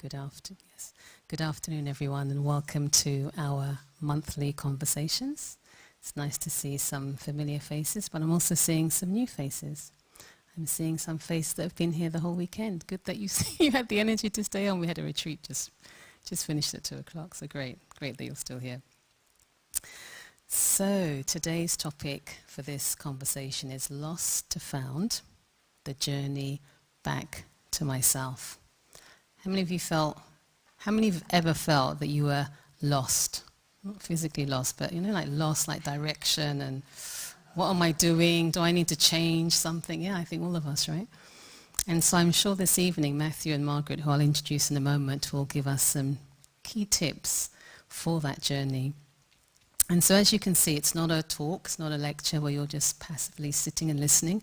Yes. Good afternoon, everyone, and welcome to our monthly conversations. It's nice to see some familiar faces, but I'm also seeing some new faces. I'm seeing some faces that have been here the whole weekend. Good that you had the energy to stay on. We had a retreat just finished at 2 o'clock, so great that you're still here. So today's topic for this conversation is Lost to Found, the journey back to myself. How many have ever felt that you were lost? Not physically lost, but like lost, like direction and what am I doing? Do I need to change something? Yeah, I think all of us, right? And so I'm sure this evening, Matthew and Margaret, who I'll introduce in a moment, will give us some key tips for that journey. And so as you can see, it's not a talk, it's not a lecture where you're just passively sitting and listening.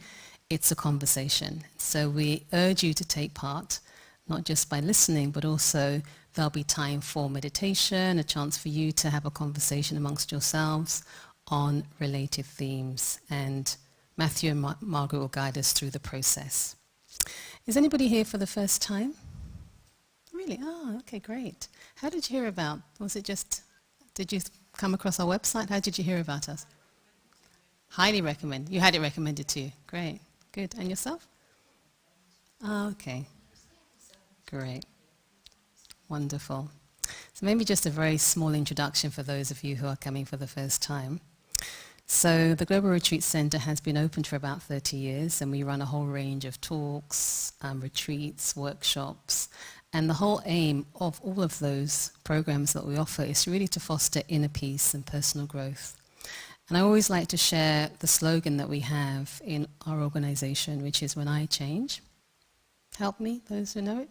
It's a conversation. So we urge you to take part, not just by listening, but also there'll be time for meditation, a chance for you to have a conversation amongst yourselves on related themes. And Matthew and Margaret will guide us through the process. Is anybody here for the first time? Really? Oh, okay, great. How did you hear about? Did you come across our website? How did you hear about us? Highly recommend. You had it recommended to you. Great. Good. And yourself? Oh, okay. Great. Wonderful. So maybe just a very small introduction for those of you who are coming for the first time. So the Global Retreat Centre has been open for about 30 years, and we run a whole range of talks, retreats, workshops, and the whole aim of all of those programs that we offer is really to foster inner peace and personal growth. And I always like to share the slogan that we have in our organization, which is when I change. Help me, those who know it.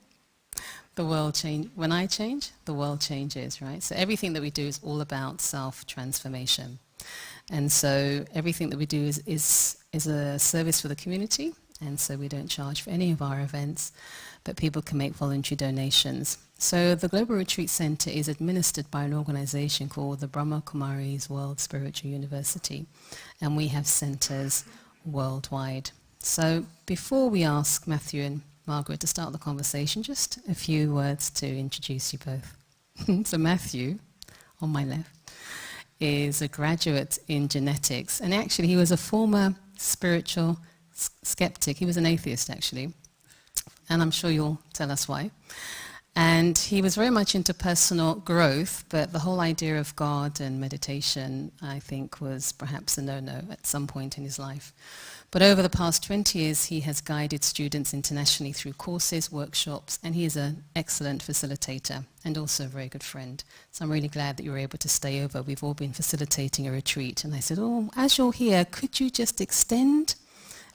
The world change. When I change, the world changes, right? So everything that we do is all about self-transformation. And so everything that we do is a service for the community, and so we don't charge for any of our events, but people can make voluntary donations. So the Global Retreat Centre is administered by an organization called the Brahma Kumaris World Spiritual University, and we have centres worldwide. So before we ask Matthew and Margaret to start the conversation, just a few words to introduce you both. So Matthew, on my left, is a graduate in genetics, and actually he was a former spiritual skeptic. He was an atheist, actually, and I'm sure you'll tell us why. And he was very much into personal growth, but the whole idea of God and meditation, I think, was perhaps a no-no at some point in his life. But over the past 20 years, he has guided students internationally through courses, workshops, and he is an excellent facilitator and also a very good friend. So I'm really glad that you were able to stay over. We've all been facilitating a retreat. And I said, oh, as you're here, could you just extend?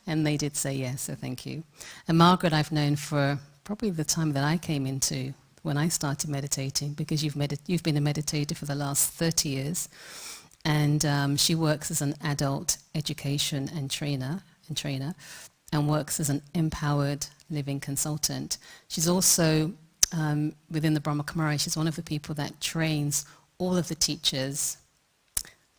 And they did say yes, so thank you. And Margaret I've known for probably the time that I came into when I started meditating, because you've been a meditator for the last 30 years. And she works as an adult education and trainer, and works as an empowered living consultant. She's also, within the Brahma Kumaris, she's one of the people that trains all of the teachers,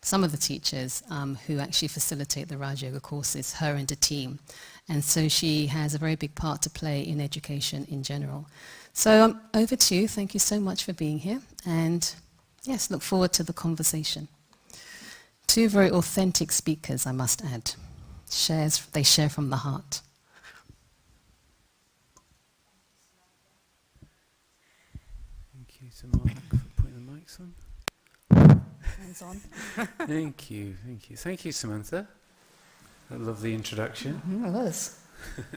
some of the teachers who actually facilitate the Raj Yoga courses, her and a team. And so she has a very big part to play in education in general. So over to you. Thank you so much for being here. And yes, look forward to the conversation. Two very authentic speakers, I must add. They share from the heart. Thank you to Mark for putting the mics on. Hands on. Thank you. Thank you, Samantha. I love the introduction. It was.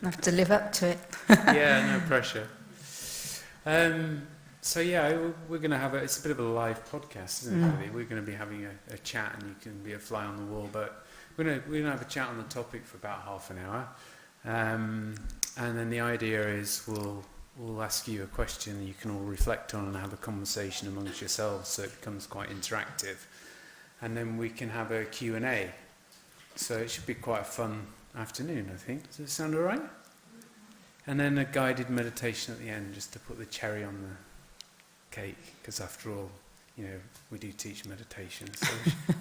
I have to live up to it. Yeah, no pressure. So yeah, we're going to have it's a bit of a live podcast, isn't it, really? We're going to be having a chat, and you can be a fly on the wall, but we're going to have a chat on the topic for about half an hour. And then the idea is we'll ask you a question you can all reflect on and have a conversation amongst yourselves, so it becomes quite interactive. And then we can have a Q&A. So it should be quite a fun afternoon, I think. Does it sound all right? And then a guided meditation at the end, just to put the cherry on the cake, because after all, we do teach meditation, so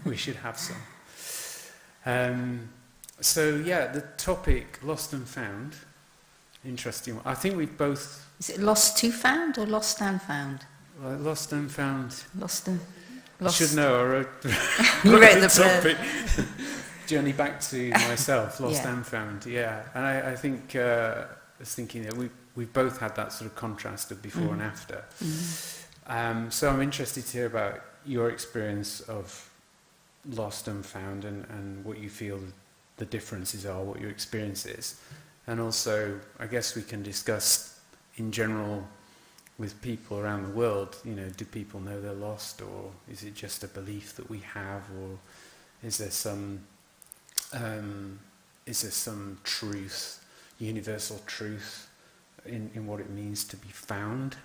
we should have some. So yeah, the topic, Lost and Found, interesting one. I think we both... Is it lost to found or lost and found? Lost and found. Lost and... I should know, I wrote, You wrote the topic. Journey back to myself, lost Yeah. and found, yeah. And I think, I was thinking that we've both had that sort of contrast of before and after. So I'm interested to hear about your experience of lost and found, and what you feel the differences are, what your experience is. And also, I guess we can discuss in general with people around the world, you know, do people know they're lost, or is it just a belief that we have, or is there some truth, universal truth in what it means to be found?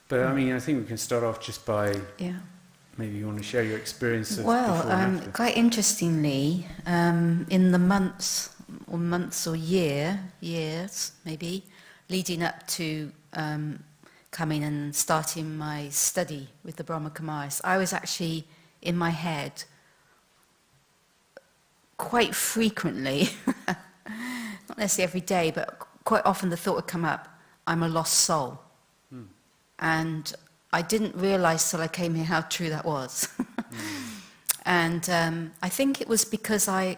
But I mean, I think we can start off just by maybe you want to share your experience of before and after. Quite interestingly, in the months or years maybe, leading up to coming and starting my study with the Brahma Kumaris, I was actually in my head quite frequently, not necessarily every day, but quite often the thought would come up, I'm a lost soul. And I didn't realise till I came here how true that was. And I think it was because I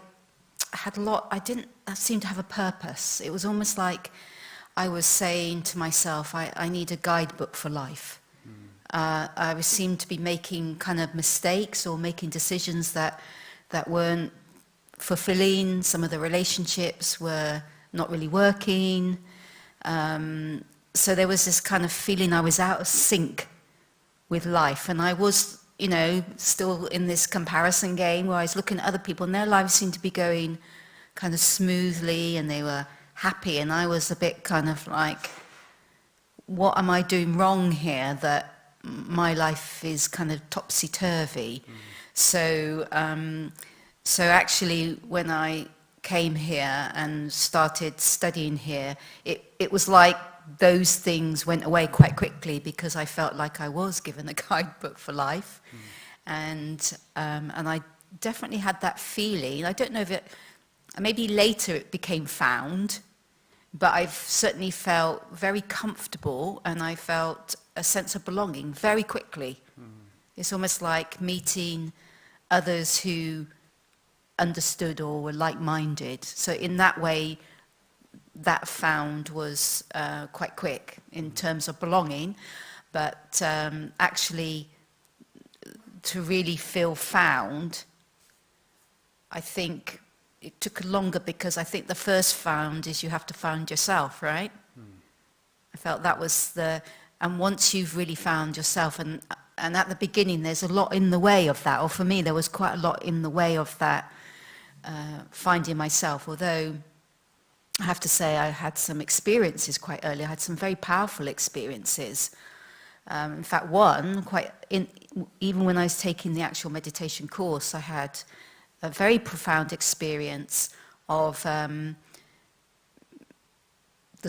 didn't seem to have a purpose. It was almost like I was saying to myself, I need a guidebook for life. I seemed to be making kind of mistakes or making decisions that weren't fulfilling. Some of the relationships were not really working. So there was this kind of feeling I was out of sync with life. And I was, you know, still in this comparison game where I was looking at other people and their lives seemed to be going kind of smoothly and they were happy, and I was a bit kind of like, what am I doing wrong here that my life is kind of topsy-turvy? So actually when I came here and started studying here, it was like those things went away quite quickly, because I felt like I was given a guidebook for life. And I definitely had that feeling. I don't know if it, maybe later it became found, but I've certainly felt very comfortable and I felt a sense of belonging very quickly. It's almost like meeting others who understood or were like-minded. So in that way, that found was quite quick in terms of belonging. But actually, to really feel found, I think it took longer, because I think the first found is you have to find yourself, right? I felt that was and once you've really found yourself, and at the beginning there's a lot in the way of that, or for me there was quite a lot in the way of that, finding myself, although I have to say I had some experiences quite early. I had some very powerful experiences. In fact, even when I was taking the actual meditation course, I had a very profound experience of the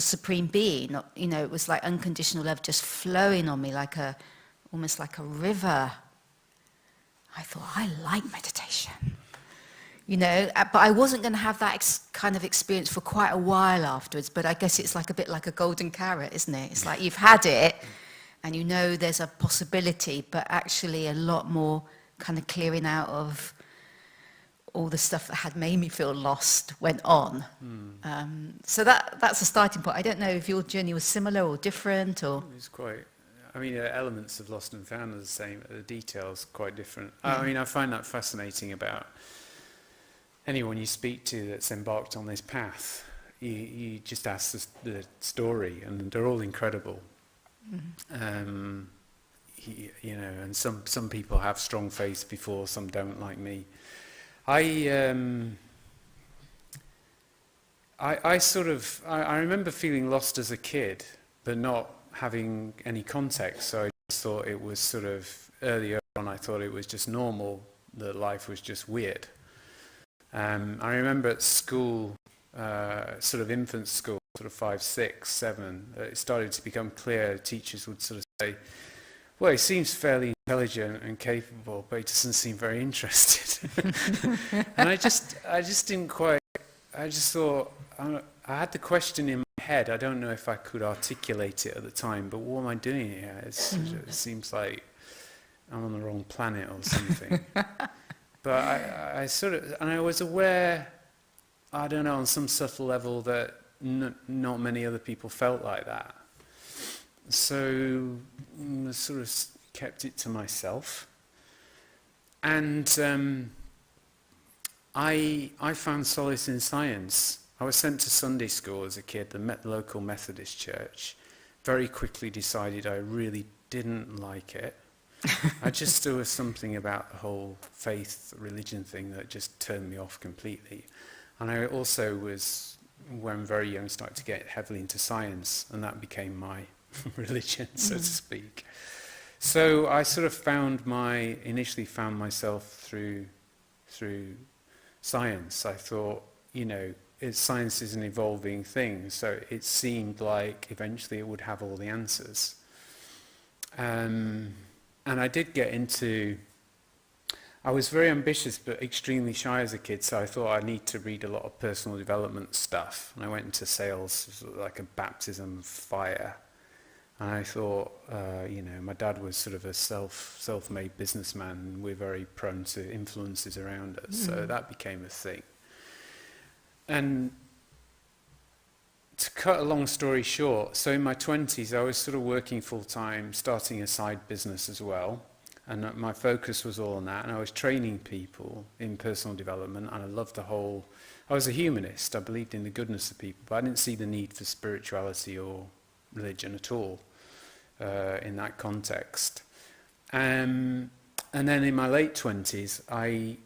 Supreme Being. You know, it was like unconditional love just flowing on me almost like a river. I thought, I like meditation. You know, but I wasn't going to have that kind of experience for quite a while afterwards. But I guess it's like a bit like a golden carrot, isn't it? It's like you've had it, and you know there's a possibility, but actually a lot more kind of clearing out of all the stuff that had made me feel lost went on. So that's a starting point. I don't know if your journey was similar or different, or... It was quite... I mean, elements of Lost and Found are the same, but the details quite different. I mean, I find that fascinating about anyone you speak to that's embarked on this path. You just ask the story, and they're all incredible. You know, and some people have strong faith before, some don't, like me. I remember feeling lost as a kid, but not having any context. So I just thought it was sort of, earlier on I thought it was just normal, that life was just weird. I remember at school, sort of infant school, sort of 5, 6, 7, it started to become clear. Teachers would sort of say, well, he seems fairly intelligent and capable, but he doesn't seem very interested. And I just didn't quite, I just thought, I had the question in my head. I don't know if I could articulate it at the time, but what am I doing here? It seems like I'm on the wrong planet or something. But I sort of, and I was aware, I don't know, on some subtle level that not many other people felt like that. So I sort of kept it to myself. And I found solace in science. I was sent to Sunday school as a kid, the local Methodist church. Very quickly decided I really didn't like it. There was something about the whole faith, religion thing that just turned me off completely. And I also was, when very young, started to get heavily into science, and that became my religion, so to speak. So I sort of initially found myself through science. I thought, science is an evolving thing, so it seemed like eventually it would have all the answers. And I did get into, I was very ambitious but extremely shy as a kid, so I thought I need to read a lot of personal development stuff. And I went into sales, sort of like a baptism of fire. And I thought, my dad was sort of a self-made businessman, and we're very prone to influences around us, so that became a thing. And to cut a long story short, so in my 20s I was sort of working full-time, starting a side business as well, and my focus was all on that, and I was training people in personal development, and I loved I was a humanist. I believed in the goodness of people, but I didn't see the need for spirituality or religion at all in that context. And then in my late 20s I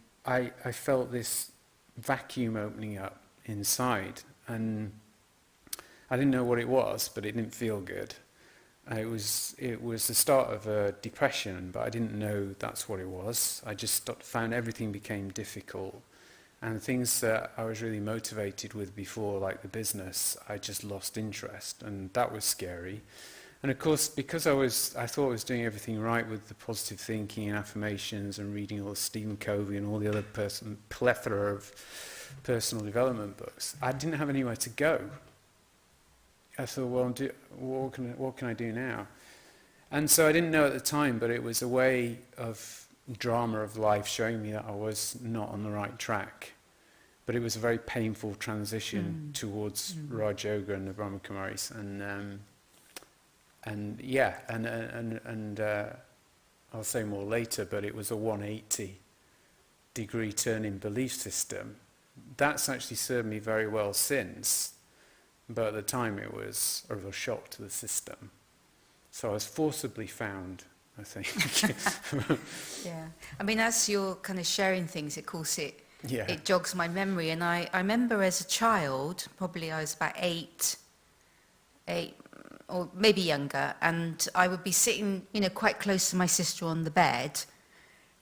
felt this vacuum opening up inside, and I didn't know what it was, but it didn't feel good. It was the start of a depression, but I didn't know that's what it was. I just found everything became difficult, and things that I was really motivated with before, like the business, I just lost interest, and that was scary. And of course, because I thought I was doing everything right with the positive thinking and affirmations and reading all the Stephen Covey and all the other plethora of personal development books, I didn't have anywhere to go. I thought, well, what can I do now? And so I didn't know at the time, but it was a way of drama of life showing me that I was not on the right track. But it was a very painful transition towards Raj Yoga and the Brahma Kumaris, and I'll say more later, but it was a 180-degree turn in belief system. That's actually served me very well since. But at the time it was a real shock to the system. So I was forcibly found, I think. Yeah. I mean, as you're kind of sharing things, of course it jogs my memory. And I remember as a child, probably I was about eight or maybe younger, and I would be sitting, quite close to my sister on the bed,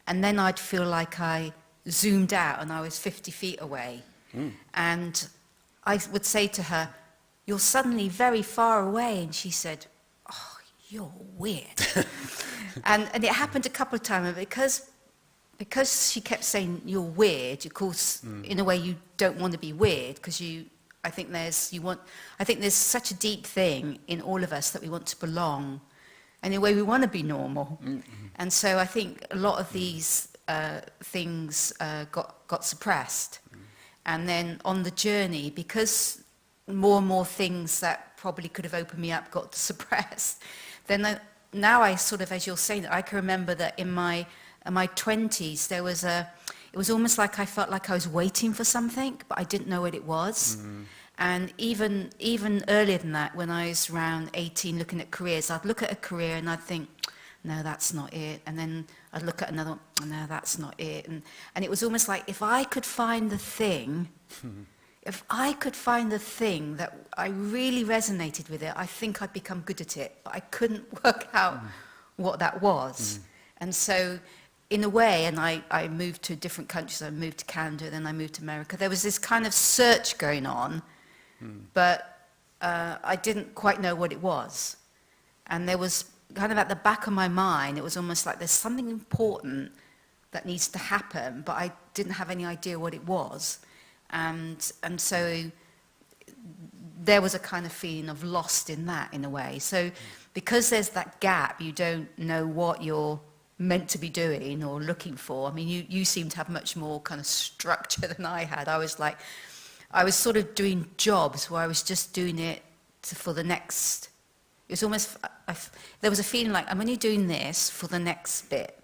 and then I'd feel like I zoomed out and I was 50 feet away. And I would say to her, "You're suddenly very far away." And she said, "Oh, you're weird." and it happened a couple of times, because she kept saying you're weird. Of course, in a way you don't want to be weird, because I think there's such a deep thing in all of us that we want to belong, and in a way we want to be normal. And so I think a lot of these things got suppressed. And then on the journey, because more and more things that probably could have opened me up got suppressed, then now I sort of, as you're saying, I can remember that in my 20s it was almost like I felt like I was waiting for something, but I didn't know what it was. And even earlier than that, when I was around 18 looking at careers, I'd look at a career and I'd think, no, that's not it. And then I'd look at another one, no, that's not it. And it was almost like if I could find the thing, if I could find the thing that I really resonated with it, I think I'd become good at it. But I couldn't work out what that was. And so in a way, and I moved to different countries. I moved to Canada, then I moved to America. There was this kind of search going on, but I didn't quite know what it was. And there was kind of at the back of my mind, it was almost like there's something important that needs to happen, but I didn't have any idea what it was. And so there was a kind of feeling of lost in that, in a way. So because there's that gap, you don't know what you're meant to be doing or looking for. I mean, you seem to have much more kind of structure than I had. I was sort of doing jobs where I was just doing it for the next, it was almost, there was a feeling like, I'm only doing this for the next bit,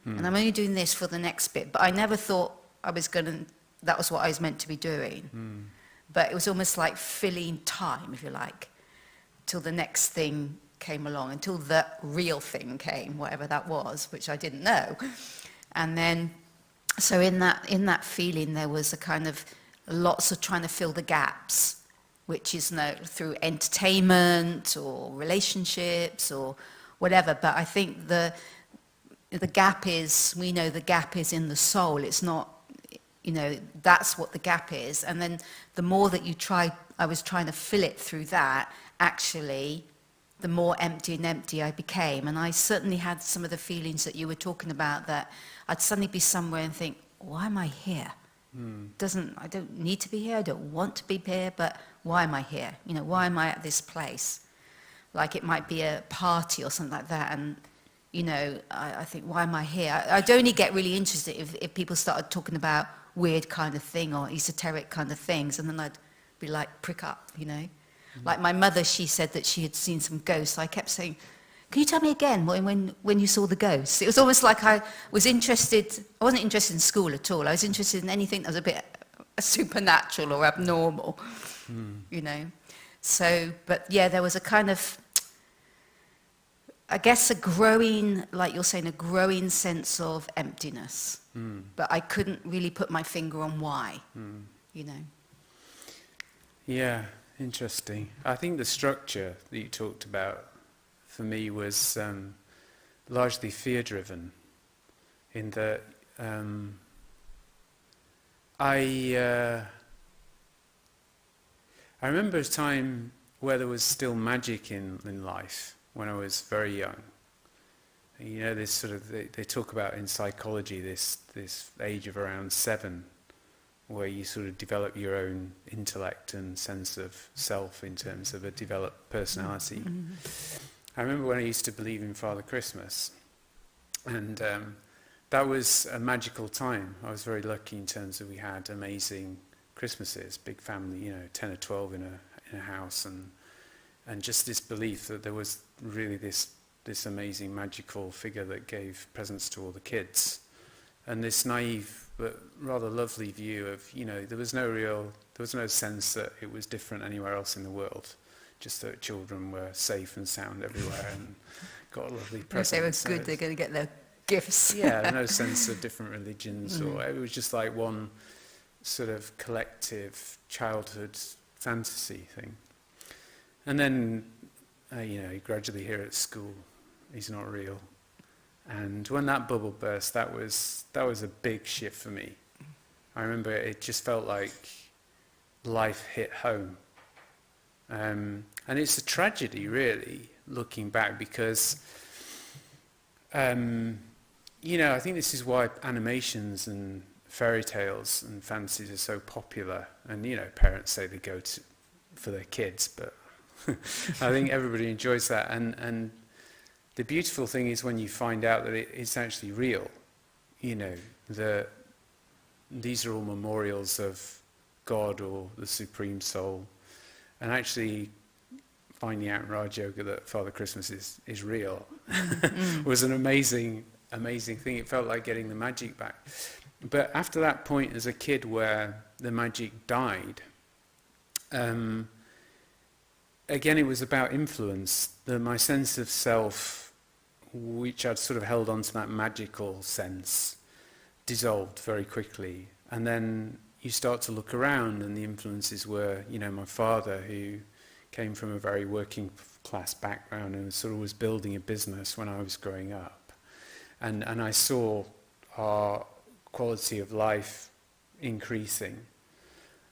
and I'm only doing this for the next bit, but I never thought that was what I was meant to be doing. But it was almost like filling time, if you like, till the next thing came along, until the real thing came, whatever that was, which I didn't know. And then, so in that feeling, there was a kind of lots of trying to fill the gaps, which is through entertainment or relationships or whatever. But I think the gap is, we know the gap is in the soul. It's not, that's what the gap is. And then the more that I was trying to fill it through that, actually, the more empty and empty I became. And I certainly had some of the feelings that you were talking about, that I'd suddenly be somewhere and think, why am I here? I don't need to be here, I don't want to be here, but why am I here? Why am I at this place? Like it might be a party or something like that, and I think, why am I here? I'd only get really interested if people started talking about weird kind of thing or esoteric kind of things, and then I'd be like, prick up, Like my mother, she said that she had seen some ghosts. I kept saying, can you tell me again when you saw the ghosts? It was almost like I wasn't interested in school at all. I was interested in anything that was a bit supernatural or abnormal, So, but yeah, there was a kind of, I guess, a growing, like you're saying, a growing sense of emptiness. But I couldn't really put my finger on why, Yeah, interesting. I think the structure that you talked about for me was largely fear-driven, in that I remember a time where there was still magic in life when I was very young. This sort of, they talk about in psychology this age of around 7, where you sort of develop your own intellect and sense of self in terms of a developed personality. I remember when I used to believe in Father Christmas, and that was a magical time. I was very lucky in terms of we had amazing Christmases, big family, 10 or 12 in a house, and just this belief that there was really this amazing magical figure that gave presents to all the kids, and this naive but rather lovely view of, there was no sense that it was different anywhere else in the world. Just that children were safe and sound everywhere and got lovely presents. If they were good, they're going to get their gifts. Yeah, no sense of different religions, or it was just like one sort of collective childhood fantasy thing. And then, you gradually hear at school, he's not real. And when that bubble burst, that was a big shift for me. I remember it just felt like life hit home. And it's a tragedy, really, looking back, because, I think this is why animations and fairy tales and fantasies are so popular. And, parents say they go for their kids, but I think everybody enjoys that. And the beautiful thing is when you find out that it's actually real, that these are all memorials of God or the Supreme Soul. And actually finding out in Raj Yoga that Father Christmas is real was an amazing thing. It felt like getting the magic back. But after that point as a kid where the magic died, again it was about influence. My sense of self, which I'd sort of held on to that magical sense, dissolved very quickly. And then you start to look around, and the influences were, my father, who came from a very working class background and sort of was building a business when I was growing up. And I saw our quality of life increasing.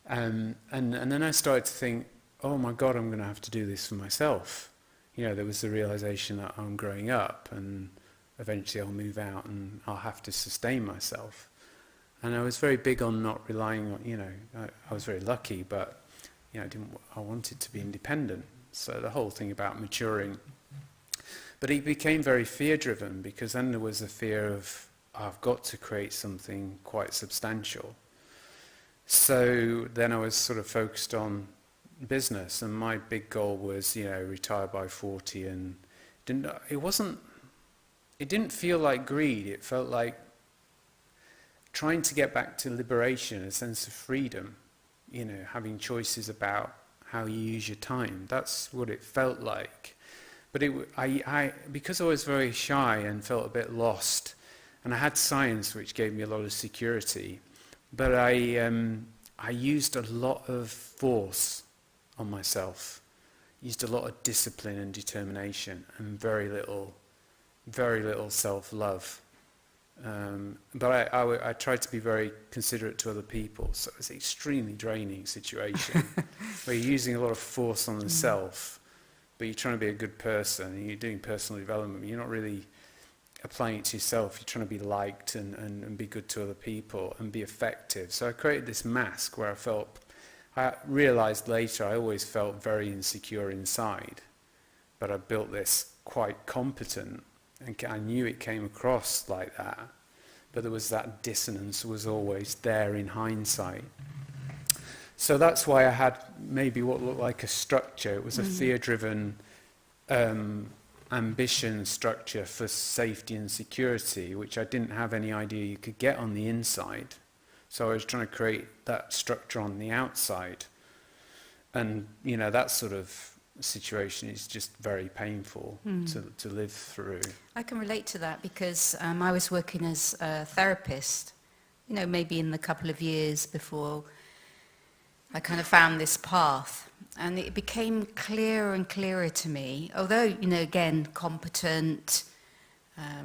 And then I started to think, oh my God, I'm going to have to do this for myself. There was the realization that I'm growing up and eventually I'll move out and I'll have to sustain myself. And I was very big on not relying on, I was very lucky, but I wanted to be independent. So the whole thing about maturing. But it became very fear-driven, because then there was a fear of, I've got to create something quite substantial. So then I was sort of focused on business, and my big goal was, retire by 40, and it didn't feel like greed. It felt like trying to get back to liberation, a sense of freedom, having choices about how you use your time. That's what it felt like. But because I was very shy and felt a bit lost, and I had science which gave me a lot of security, but I used a lot of force on myself, used a lot of discipline and determination, and very little self-love. But I tried to be very considerate to other people, so it was an extremely draining situation where you're using a lot of force on the self, but you're trying to be a good person, and you're doing personal development, but you're not really applying it to yourself. You're trying to be liked and be good to other people and be effective. So I created this mask where I realized later I always felt very insecure inside, but I built this quite competent, and I knew it came across like that, but there was that dissonance was always there in hindsight. So that's why I had maybe what looked like a structure. It was a fear-driven ambition structure for safety and security, which I didn't have any idea you could get on the inside. So I was trying to create that structure on the outside. And, that sort of situation is just very painful to live through. I can relate to that because I was working as a therapist, maybe in the couple of years before I kind of found this path, and it became clearer and clearer to me, although, again, competent,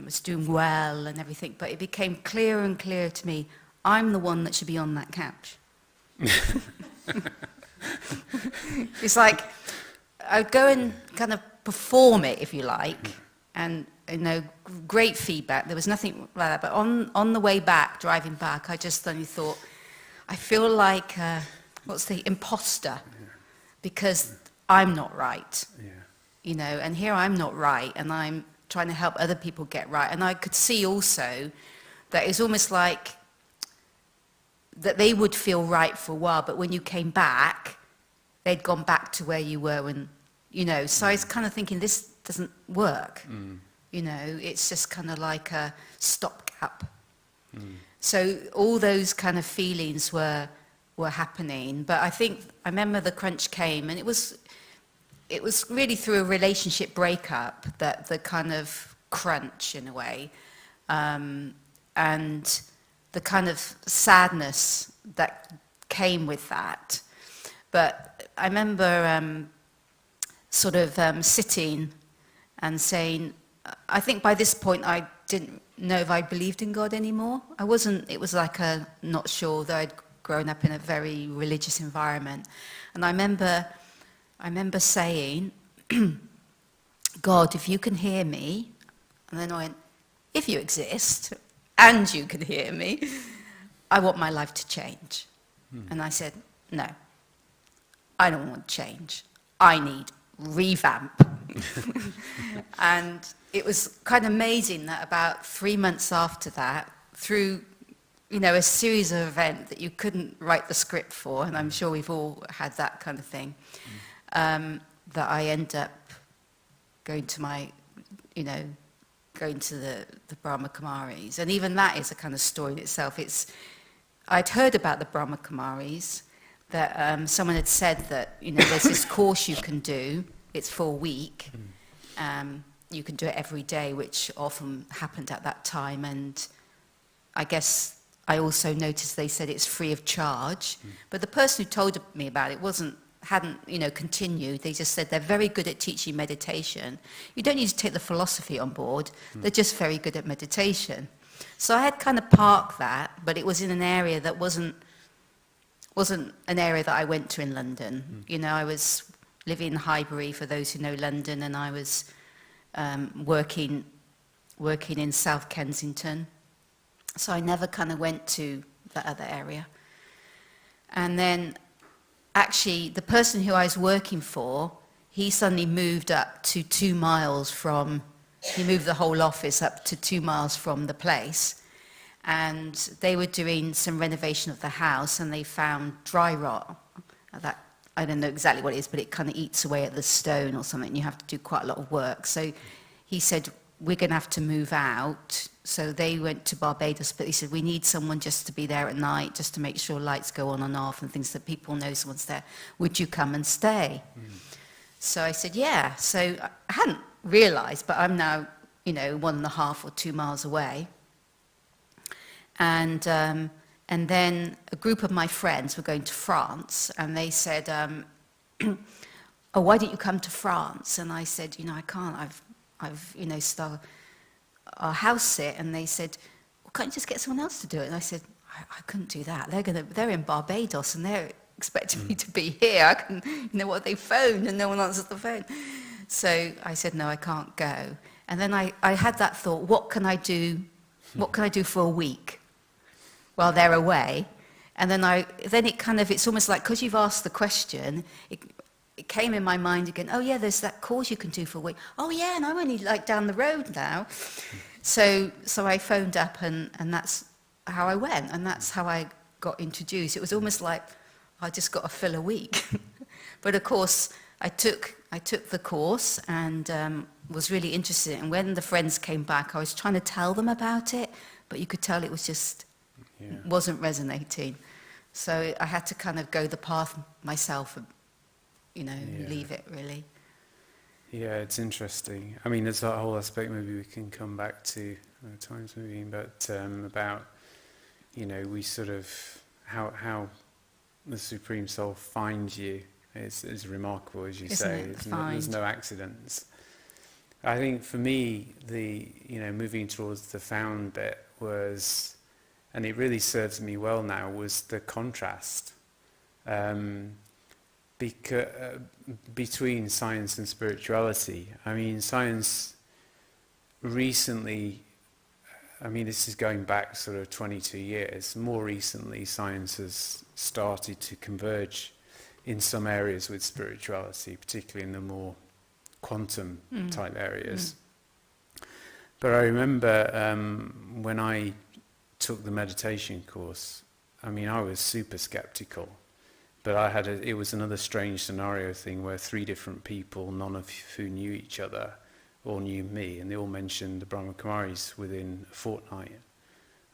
was doing well and everything, but it became clearer and clearer to me, I'm the one that should be on that couch. It's like, I'd go and kind of perform it, if you like, and, great feedback, there was nothing like that, but on the way back, driving back, I just suddenly thought, I feel like... what's the imposter? Because I'm not right, and here I'm not right, and I'm trying to help other people get right. And I could see also that it's almost like that they would feel right for a while, but when you came back, they'd gone back to where you were when, so I was kind of thinking, this doesn't work. It's just kind of like a stopgap. So all those kind of feelings were happening, but I remember the crunch came, and it was really through a relationship breakup that the kind of crunch, in a way, and the kind of sadness that came with that. But I remember sitting and saying, I think by this point I didn't know if I believed in God anymore. It was like a not sure, though I'd grown up in a very religious environment. And I remember saying, God, if you can hear me, and then I went, if you exist, and you can hear me, I want my life to change. And I said, no, I don't want change. I need revamp. And it was kind of amazing that about 3 months after that, through a series of events that you couldn't write the script for, and I'm sure we've all had that kind of thing, that I end up going to the Brahma Kumaris. And even that is a kind of story in itself. I'd heard about the Brahma Kumaris, that someone had said that, there's this course you can do, it's for a week, you can do it every day, which often happened at that time, and I guess I also noticed they said it's free of charge, but the person who told me about it hadn't continued. They just said they're very good at teaching meditation. You don't need to take the philosophy on board. They're just very good at meditation. So I had kind of parked that, but it was in an area that wasn't an area that I went to in London. I was living in Highbury, for those who know London, and I was working in South Kensington. So I never kind of went to that other area. And then actually, the person who I was working for, he suddenly moved up to 2 miles from, he moved the whole office up to 2 miles from the place. And they were doing some renovation of the house, and they found dry rot. That, I don't know exactly what it is, but it kind of eats away at the stone or something. You have to do quite a lot of work. So he said, we're going to have to move out. So they went to Barbados, but he said, we need someone just to be there at night, just to make sure lights go on and off and things, that people know someone's there. Would you come and stay? So I said, yeah. So I hadn't realised, but I'm now, 1.5 or 2 miles away. And then a group of my friends were going to France, and they said, oh, why don't you come to France? And I said, I can't. I've started our house sit. And they said, well, can't you just get someone else to do it? And I said, I couldn't do that. They're in Barbados, and they're expecting me to be here. I can, they phone, and no one answers the phone. So I said, no, I can't go. And then I had that thought, what can I do? What can I do for a week while they're away? And then it's almost like, because you've asked the question, it came in my mind again, oh yeah, there's that course you can do for a week. Oh yeah, and I'm only down the road now. So I phoned up, and that's how I went, and that's how I got introduced. It was almost like I just got to fill a week. But of course, I took the course and was really interested. And when the friends came back, I was trying to tell them about it, but you could tell it was just wasn't resonating. So I had to kind of go the path myself, and leave it really. Yeah, it's interesting. I mean, there's that whole aspect maybe we can come back to time's moving, but about, we sort of, how the Supreme Soul finds you is remarkable, as you say. There's no accidents. I think for me, moving towards the found bit was, and it really serves me well now, was the contrast between science and spirituality. I mean, science recently, this is going back sort of 22 years. More recently, science has started to converge in some areas with spirituality, particularly in the more quantum type areas. But I remember when I took the meditation course, I was super skeptical. But it was another strange scenario thing where 3 different people, none of who knew each other, all knew me, and they all mentioned the Brahma Kumaris within a fortnight.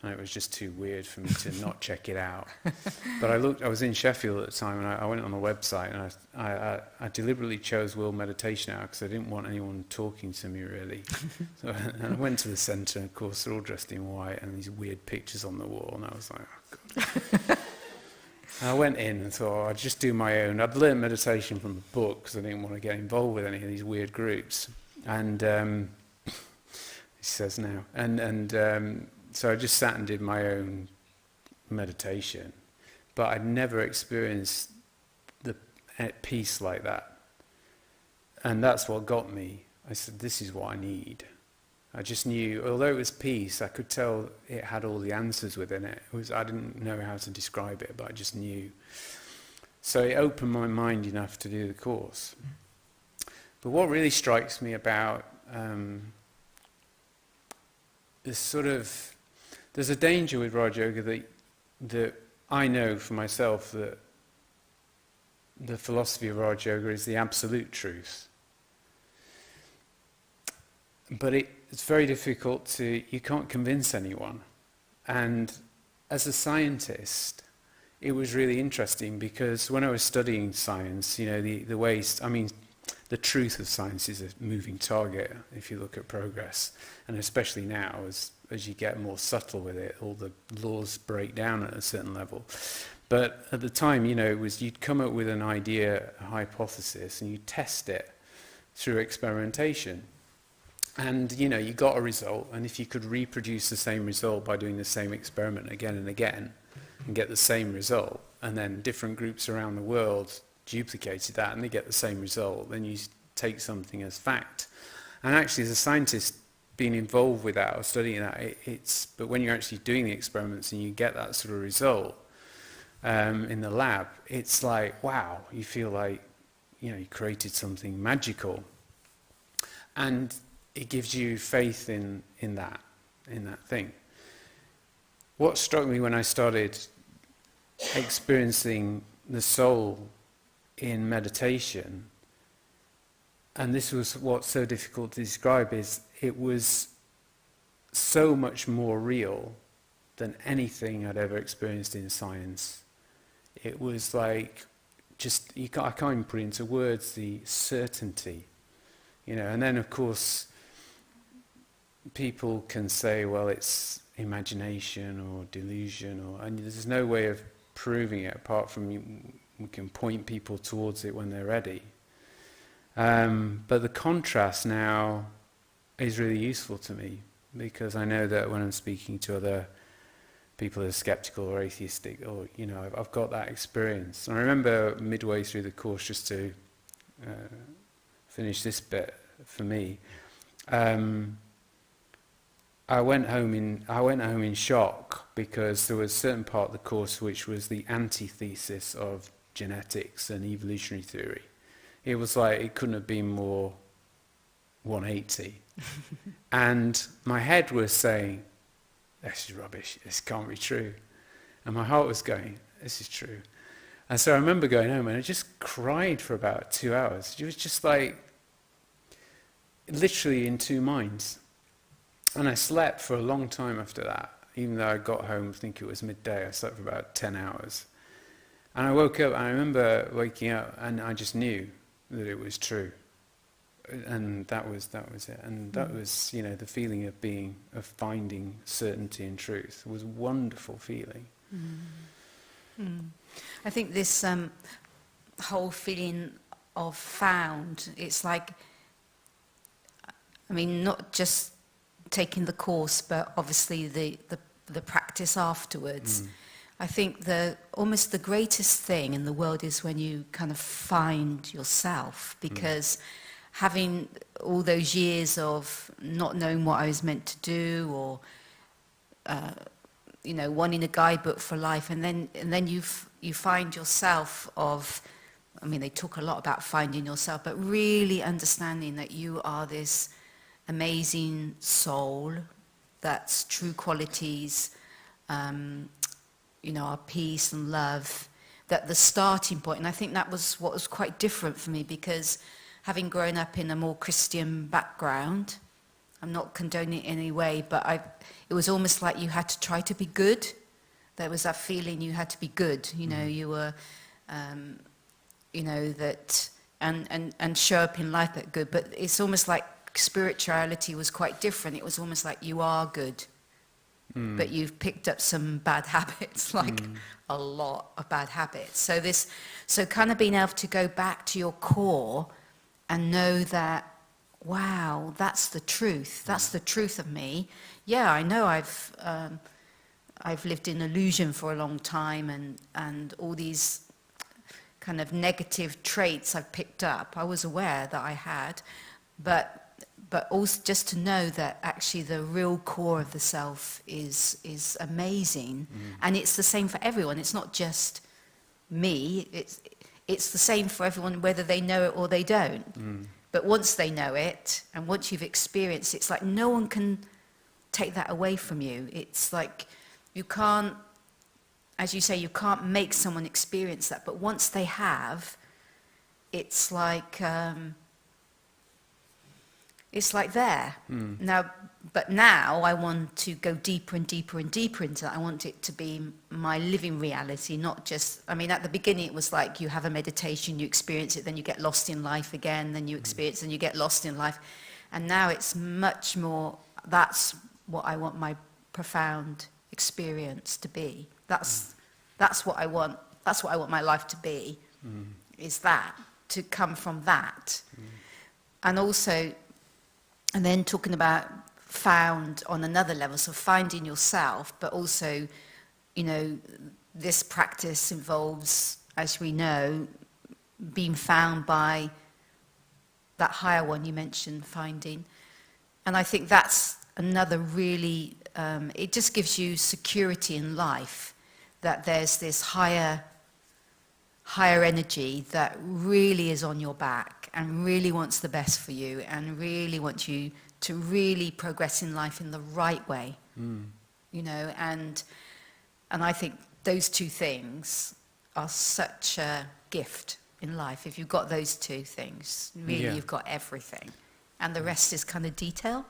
And it was just too weird for me to not check it out. But I was in Sheffield at the time, and I went on the website, and I deliberately chose World Meditation Hour because I didn't want anyone talking to me, really. So and I went to the centre, and of course they're all dressed in white, and these weird pictures on the wall, and I was like, oh God. I went in and thought, I'd just do my own. I'd learned meditation from a book because I didn't want to get involved with any of these weird groups. And he says now. And so I just sat and did my own meditation. But I'd never experienced the peace like that. And that's what got me. I said, this is what I need. I just knew, although it was peace, I could tell it had all the answers within it. I didn't know how to describe it, but I just knew. So it opened my mind enough to do the course. But what really strikes me about there's a danger with Raj Yoga that I know for myself that the philosophy of Raj Yoga is the absolute truth. But it's very difficult you can't convince anyone. And as a scientist, it was really interesting because when I was studying science, the ways, the truth of science is a moving target if you look at progress. And especially now, as you get more subtle with it, all the laws break down at a certain level. But at the time, it was you'd come up with an idea, a hypothesis, and you test it through experimentation. And, you got a result, and if you could reproduce the same result by doing the same experiment again and again, and get the same result, and then different groups around the world duplicated that, and they get the same result, then you take something as fact. And actually, as a scientist, being involved with that or studying that, but when you're actually doing the experiments and you get that sort of result, in the lab, it's like, wow, you feel like, you created something magical. And it gives you faith in that thing. What struck me when I started experiencing the soul in meditation, and this was what's so difficult to describe, is it was so much more real than anything I'd ever experienced in science. It was like, I can't even put into words the certainty, and then of course people can say, well, it's imagination or delusion, and there's no way of proving it apart from we can point people towards it when they're ready. But the contrast now is really useful to me, because I know that when I'm speaking to other people who are skeptical or atheistic, or I've got that experience. And I remember midway through the course, just to finish this bit for me, I went home in shock, because there was a certain part of the course which was the antithesis of genetics and evolutionary theory. It was like it couldn't have been more 180. And my head was saying, this is rubbish, this can't be true. And my heart was going, this is true. And so I remember going home and I just cried for about 2 hours. It was just like, literally in two minds. And I slept for a long time after that. Even though I got home, I think it was midday, I slept for about 10 hours. And I woke up, and I remember waking up, and I just knew that it was true. And that was it. And that was, the feeling of finding certainty and truth. It was a wonderful feeling. I think this whole feeling of found, it's like, not just taking the course, but obviously the practice afterwards. I think almost the greatest thing in the world is when you kind of find yourself, because having all those years of not knowing what I was meant to do, or wanting a guidebook for life, and then you find yourself of, they talk a lot about finding yourself, but really understanding that you are this amazing soul, that's true qualities, our peace and love, that the starting point. And I think that was what was quite different for me, because having grown up in a more Christian background, I'm not condoning it in any way, but it was almost like you had to try to be good. There was that feeling you had to be good, you were, that, and show up in life that good. But it's almost like spirituality was quite different. It was almost like you are good, but you've picked up some bad habits, like a lot of bad habits. So kind of being able to go back to your core and know that, wow, that's the truth. That's the truth of me. Yeah, I know I've lived in illusion for a long time, and all these kind of negative traits I've picked up, I was aware that I had, but also just to know that actually the real core of the self is amazing, and it's the same for everyone. It's not just me. It's the same for everyone, whether they know it or they don't. But once they know it, and once you've experienced it, it's like no one can take that away from you. It's like you can't, as you say, you can't make someone experience that. But once they have, it's like there. Now I want to go deeper and deeper and deeper into that. I want it to be my living reality, not just, at the beginning it was like you have a meditation, you experience it, then you get lost in life again, then you experience, and you get lost in life. And now it's much more, that's what I want my profound experience to be. That's what I want. That's what I want my life to be, is that, to come from that. And also, and then talking about found on another level, so finding yourself, but also, this practice involves, as we know, being found by that higher one you mentioned, finding. And I think that's another really, it just gives you security in life, that there's this higher energy that really is on your back and really wants the best for you and really wants you to really progress in life in the right way. You know, and I think those two things are such a gift in life. If you've got those two things, really you've got everything. And the rest is kind of detail.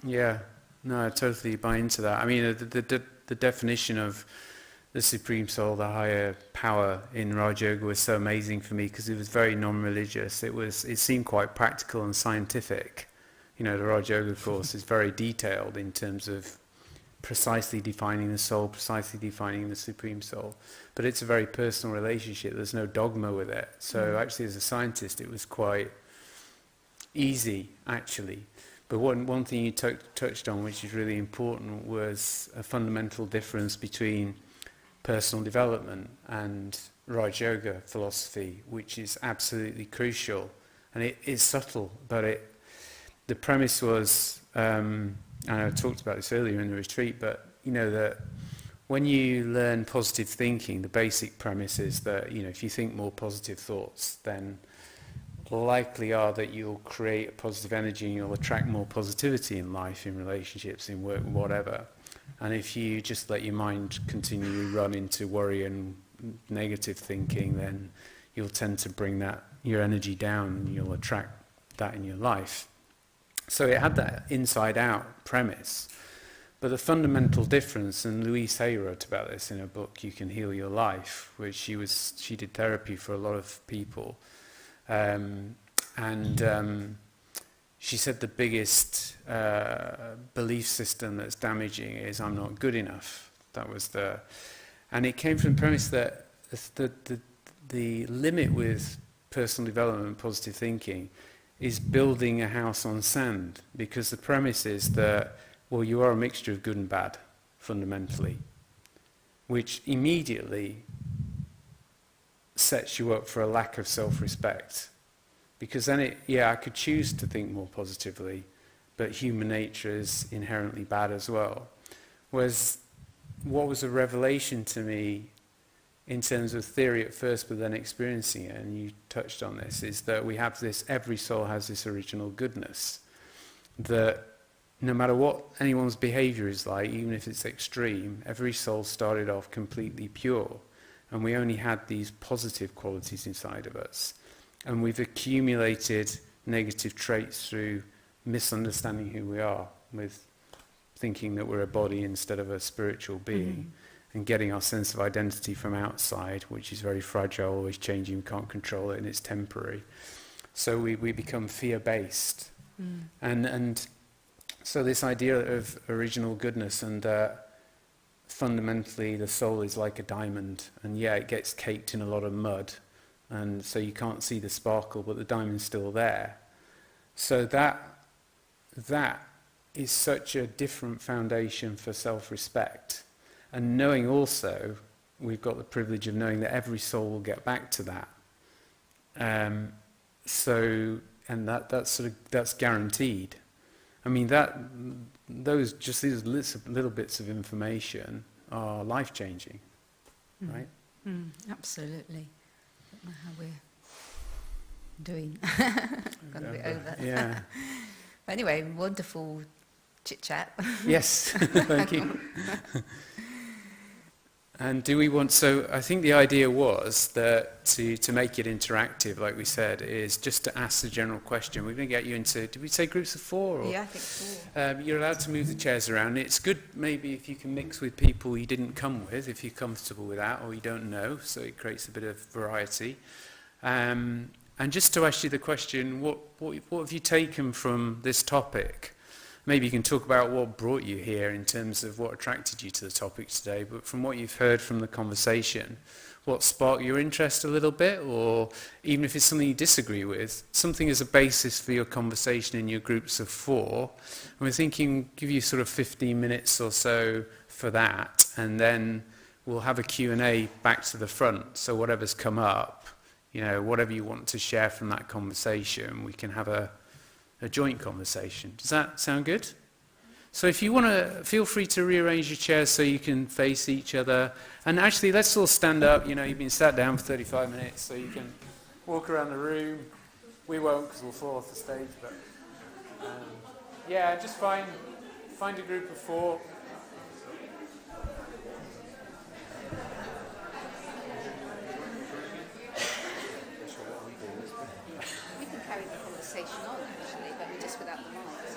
Yeah, no, I totally buy into that. I mean, the definition of the Supreme Soul, the higher power in Raj Yoga was so amazing for me because it was very non-religious. It seemed quite practical and scientific. You know, the Raj Yoga course is very detailed in terms of precisely defining the soul, precisely defining the Supreme Soul. But it's a very personal relationship. There's no dogma with it. So actually, as a scientist, it was quite easy, actually. But one thing you touched on, which is really important, was a fundamental difference between personal development and Raj Yoga philosophy, which is absolutely crucial. And it is subtle, but the premise was, and I talked about this earlier in the retreat, but you know that when you learn positive thinking, the basic premise is that, you know, if you think more positive thoughts, then likely are that you'll create a positive energy and you'll attract more positivity in life, in relationships, in work, whatever. And if you just let your mind continually run into worry and negative thinking, then you'll tend to bring your energy down and you'll attract that in your life. So it had that inside-out premise. But the fundamental difference, and Louise Hay wrote about this in her book, You Can Heal Your Life, where she did therapy for a lot of people. She said the biggest belief system that's damaging is I'm not good enough. And it came from the premise that the limit with personal development and positive thinking is building a house on sand, because the premise is that, well, you are a mixture of good and bad, fundamentally, which immediately sets you up for a lack of self-respect. Because then I could choose to think more positively, but human nature is inherently bad as well. Whereas what was a revelation to me in terms of theory at first, but then experiencing it, and you touched on this, is that we have this, every soul has this original goodness, that no matter what anyone's behavior is like, even if it's extreme, every soul started off completely pure, and we only had these positive qualities inside of us. And we've accumulated negative traits through misunderstanding who we are, with thinking that we're a body instead of a spiritual being, and getting our sense of identity from outside, which is very fragile, always changing, we can't control it, and it's temporary. So we become fear-based. And so this idea of original goodness, and fundamentally the soul is like a diamond, and it gets caked in a lot of mud, and so you can't see the sparkle, but the diamond's still there. So that is such a different foundation for self-respect. And knowing also, we've got the privilege of knowing that every soul will get back to that. That's guaranteed. I mean, these little bits of information are life-changing, right? Absolutely. I don't know how we're doing. Gone a bit over. Yeah. Anyway, wonderful chit-chat. Yes, thank you. And do we want, so I think the idea was that to make it interactive, like we said, is just to ask the general question. We're going to get you into, did we say groups of 4? Or, Yeah, I think 4. You're allowed to move the chairs around. It's good maybe if you can mix with people you didn't come with, if you're comfortable with that, or you don't know, so it creates a bit of variety. And just to ask you the question, what have you taken from this topic? Maybe you can talk about what brought you here in terms of what attracted you to the topic today, but from what you've heard from the conversation, what sparked your interest a little bit, or even if it's something you disagree with, something as a basis for your conversation in your groups of 4. And we're thinking, give you sort of 15 minutes or so for that, and then we'll have a Q&A back to the front, so whatever's come up, you know, whatever you want to share from that conversation, we can have a joint conversation. Does that sound good? So if you want to, feel free to rearrange your chairs so you can face each other. And actually, let's all stand up. You know, you've been sat down for 35 minutes, so you can walk around the room. We won't because we'll fall off the stage. But yeah, just find a group of 4. We can carry the conversation on, actually, but we're just without the mics.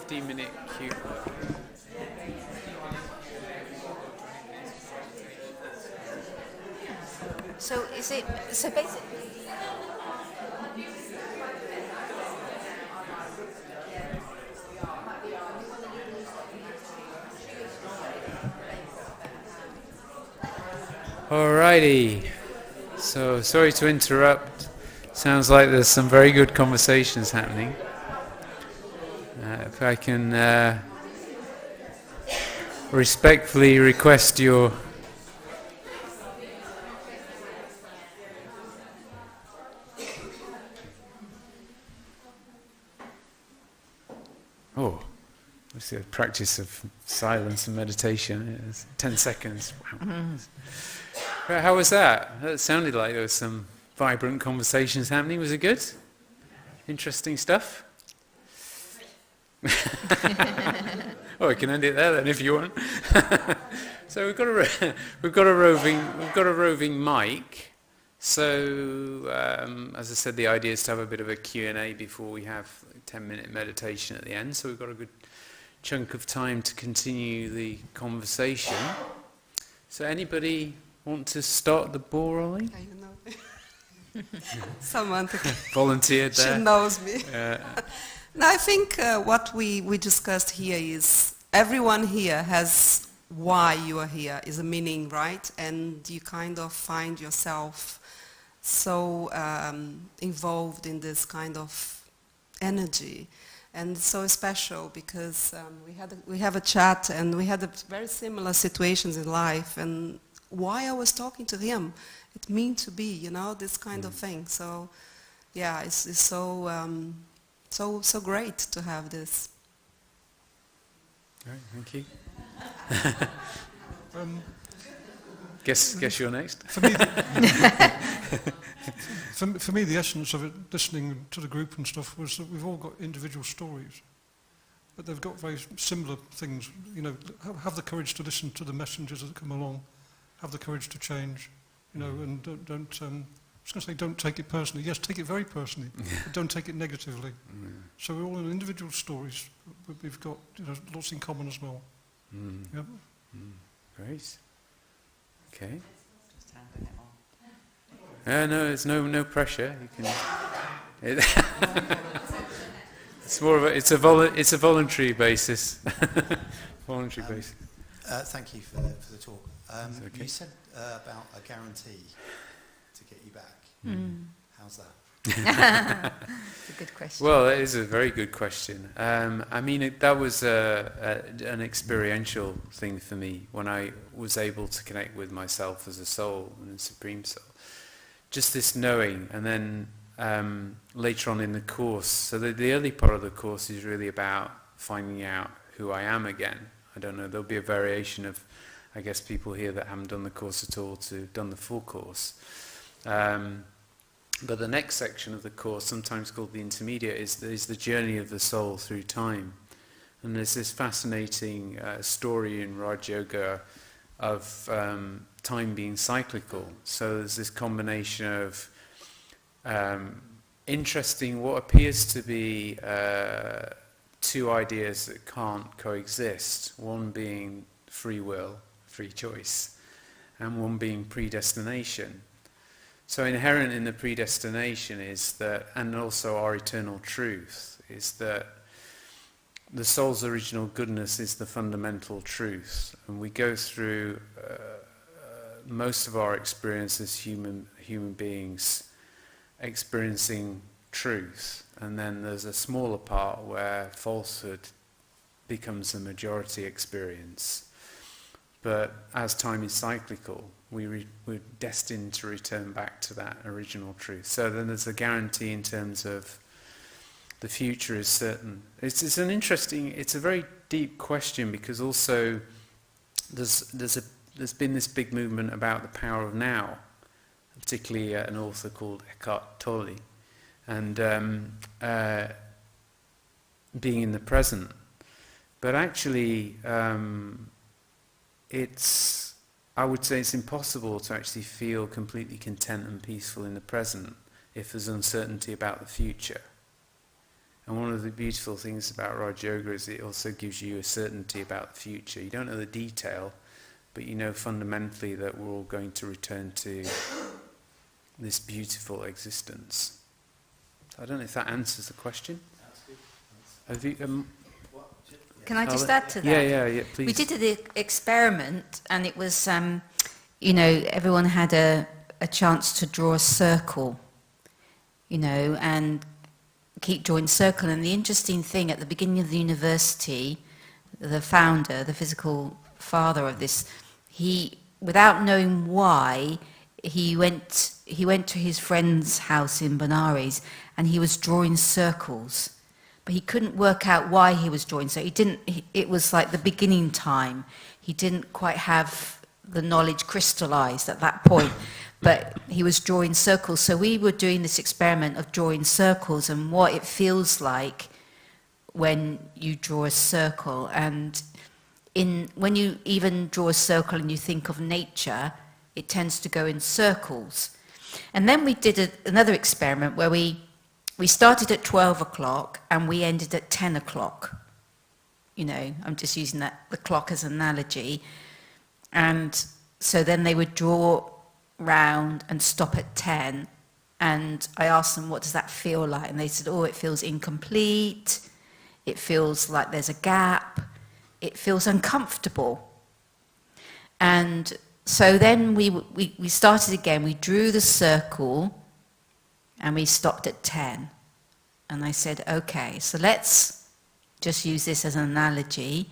15-minute cue. So basically. Alrighty. So sorry to interrupt. Sounds like there's some very good conversations happening. If I can respectfully request your what's the practice of silence and meditation? It's 10 seconds. Wow. How was that? That sounded like there was some vibrant conversations happening. Was it good? Interesting stuff? Oh, I can end it there then if you want. So we've got a roving mic. So as I said, the idea is to have a bit of a Q&A before we have a 10-minute meditation at the end. So we've got a good chunk of time to continue the conversation. So anybody want to start the ball rolling? Someone volunteered there. She knows me. No, I think what we discussed here is everyone here has why you are here, is a meaning, right? And you kind of find yourself so involved in this kind of energy. And it's so special because we have a chat and we had very similar situations in life. And why I was talking to him, it means to be, this kind of thing. So, yeah, it's so great to have this. All right, thank you. Guess you're next. For me, the essence of it, listening to the group and stuff, was that we've all got individual stories, but they've got very similar things. Have the courage to listen to the messengers that come along, have the courage to change, and don't. I was going to say, don't take it personally. Yes, take it very personally, but don't take it negatively. So we're all in individual stories, but we've got lots in common as well. Yep. Great. Okay. Just handing it on. No, there's no pressure. You can. It's more of it's a voluntary basis. Voluntary basis. Thank you for the talk. Okay. You said about a guarantee to get you back. How's that? It's a good question. Well, that is a very good question. That was an experiential thing for me when I was able to connect with myself as a soul and a supreme soul. Just this knowing, and then later on in the course. So the early part of the course is really about finding out who I am again. I don't know. There'll be a variation of, I guess, people here that haven't done the course at all to done the full course. But the next section of the course, sometimes called the intermediate, is the journey of the soul through time. And there's this fascinating story in Raj Yoga of time being cyclical. So there's this combination of interesting, what appears to be two ideas that can't coexist. One being free will, free choice, and one being predestination. So inherent in the predestination is that, and also our eternal truth, is that the soul's original goodness is the fundamental truth. And we go through most of our experience as human beings experiencing truth. And then there's a smaller part where falsehood becomes the majority experience. But as time is cyclical, we're destined to return back to that original truth. So then there's a guarantee in terms of the future is certain. It's a very deep question, because also there's been this big movement about the power of now, particularly an author called Eckhart Tolle, and being in the present. But actually, I would say it's impossible to actually feel completely content and peaceful in the present if there's uncertainty about the future. And one of the beautiful things about Raj Yoga is it also gives you a certainty about the future. You don't know the detail, but you know fundamentally that we're all going to return to this beautiful existence. I don't know if that answers the question. Have you, Can I just add to that? Yeah, please. We did an experiment, and it was, everyone had a chance to draw a circle, and keep drawing circle. And the interesting thing, at the beginning of the university, the founder, the physical father of this, he, without knowing why, he went to his friend's house in Benares, and he was drawing circles. But he couldn't work out why he was drawing, so it was like the beginning time. He didn't quite have the knowledge crystallized at that point, but he was drawing circles. So we were doing this experiment of drawing circles and what it feels like when you draw a circle. And when you even draw a circle and you think of nature, it tends to go in circles. And then we did another experiment where we started at 12 o'clock and we ended at 10 o'clock. I'm just using the clock as an analogy. And so then they would draw round and stop at 10. And I asked them, what does that feel like? And they said, it feels incomplete. It feels like there's a gap. It feels uncomfortable. And so then we started again. We drew the circle and we stopped at 10. And I said, okay, so let's just use this as an analogy,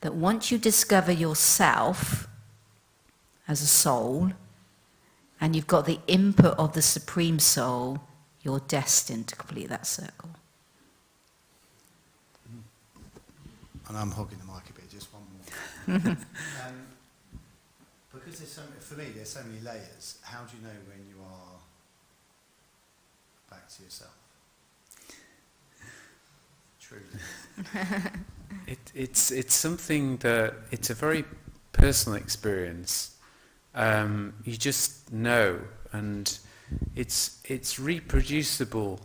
that once you discover yourself as a soul, and you've got the input of the Supreme Soul, you're destined to complete that circle. And I'm hogging the mic a bit, just one more. Because for me, there's so many layers. How do you know when you are back to yourself? Truly. It's something that, it's a very personal experience. You just know, and it's reproducible.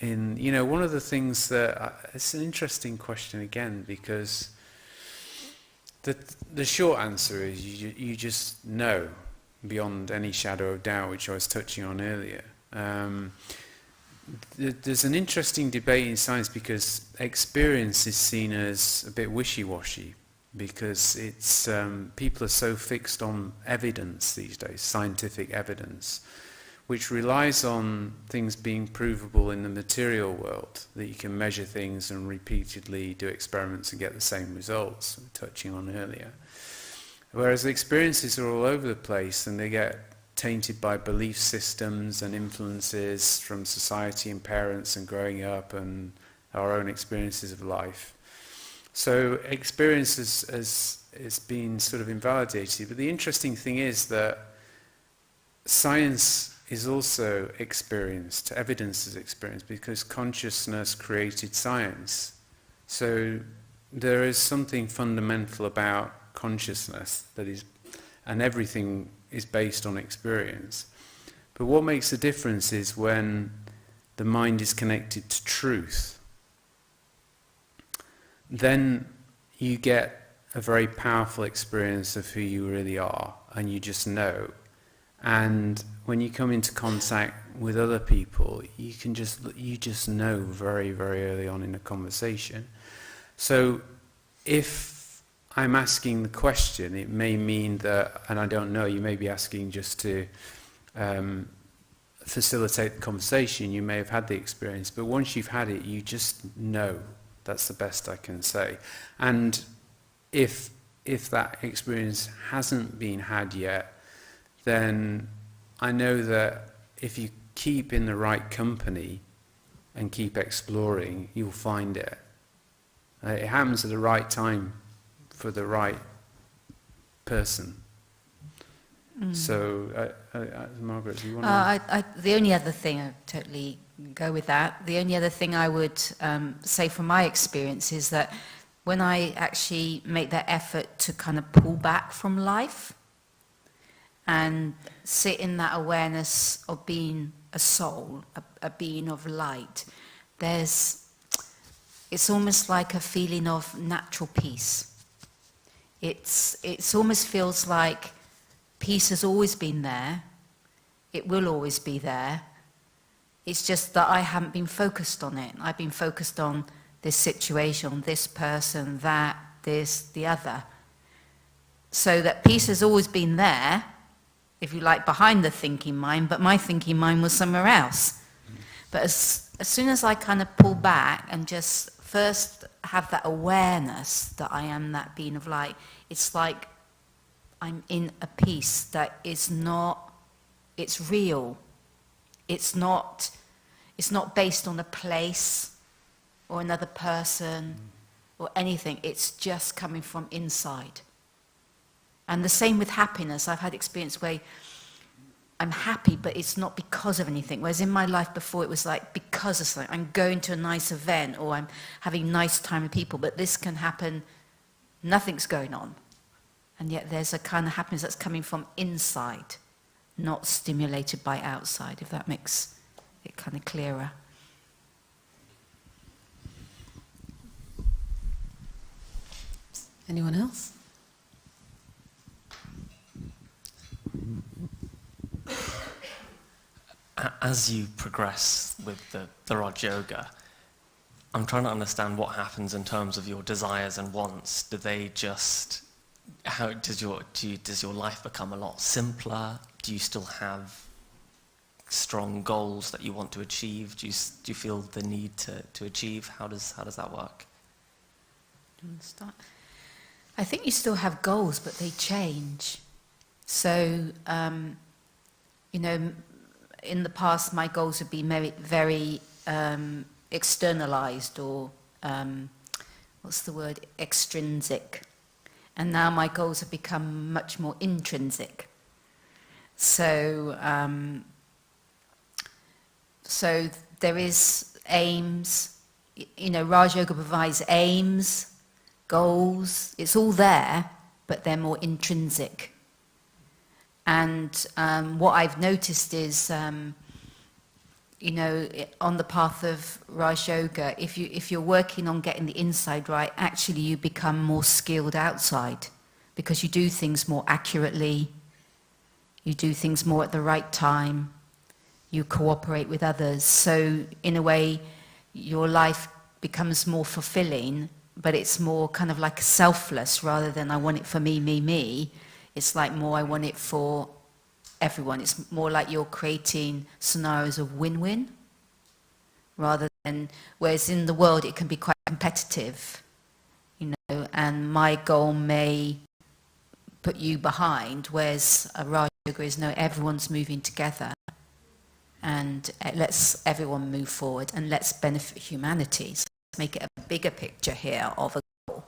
One of the things that, it's an interesting question again, because the short answer is you just know beyond any shadow of doubt, which I was touching on earlier. There's an interesting debate in science because experience is seen as a bit wishy-washy, because it's people are so fixed on evidence these days, scientific evidence, which relies on things being provable in the material world, that you can measure things and repeatedly do experiments and get the same results, touching on earlier. Whereas the experiences are all over the place and they get tainted by belief systems and influences from society and parents and growing up and our own experiences of life. So experience has been sort of invalidated. But the interesting thing is that science is also experienced, evidence is experienced, because consciousness created science. So there is something fundamental about consciousness that is, and everything is based on experience. But what makes a difference is when the mind is connected to truth. Then you get a very powerful experience of who you really are, and you just know. And when you come into contact with other people, you just know very, very early on in a conversation. So if I'm asking the question, it may mean that, and I don't know, you may be asking just to facilitate the conversation, you may have had the experience, but once you've had it, you just know. That's the best I can say. And if that experience hasn't been had yet, then I know that if you keep in the right company and keep exploring, you'll find it. It happens at the right time for the right person. So, Margaret, do you want to... The only other thing, I totally go with that, the only other thing I would say from my experience is that when I actually make that effort to kind of pull back from life and sit in that awareness of being a soul, a being of light, there's it's almost like a feeling of natural peace. It's almost feels like peace has always been there. It will always be there. It's just that I haven't been focused on it. I've been focused on this situation, this person, that, this, the other. So that peace has always been there, if you like, behind the thinking mind, but my thinking mind was somewhere else. But as soon as I kind of pull back and just first have that awareness that I am that being of light, it's like I'm in a peace that is not, it's real. It's not based on a place or another person or anything. It's just coming from inside. And the same with happiness. I've had experience where I'm happy, but it's not because of anything. Whereas in my life before, it was like because of something. I'm going to a nice event or I'm having a nice time with people. But this can happen, nothing's going on. And yet there's a kind of happiness that's coming from inside, not stimulated by outside, if that makes it kind of clearer. Anyone else? As you progress with the Raj Yoga, I'm trying to understand what happens in terms of your desires and wants. Do they just, how does your life become a lot simpler? Do you still have strong goals that you want to achieve? Do you feel the need to achieve? How does that work? Do you want to start? I think you still have goals, but they change. So, in the past, my goals would be very externalized or, extrinsic. And now my goals have become much more intrinsic. So, so there is aims, Raj Yoga provides aims, goals, it's all there, but they're more intrinsic. And what I've noticed is, on the path of Raj Yoga, if you're working on getting the inside right, actually you become more skilled outside because you do things more accurately, you do things more at the right time, you cooperate with others. So in a way, your life becomes more fulfilling, but it's more kind of like selfless rather than I want it for me, me, me. It's like more I want it for everyone. It's more like you're creating scenarios of win-win rather than, whereas in the world it can be quite competitive, and my goal may put you behind, whereas a Raj Yoga is no, everyone's moving together and let's everyone move forward and let's benefit humanity. So let's make it a bigger picture here of a goal.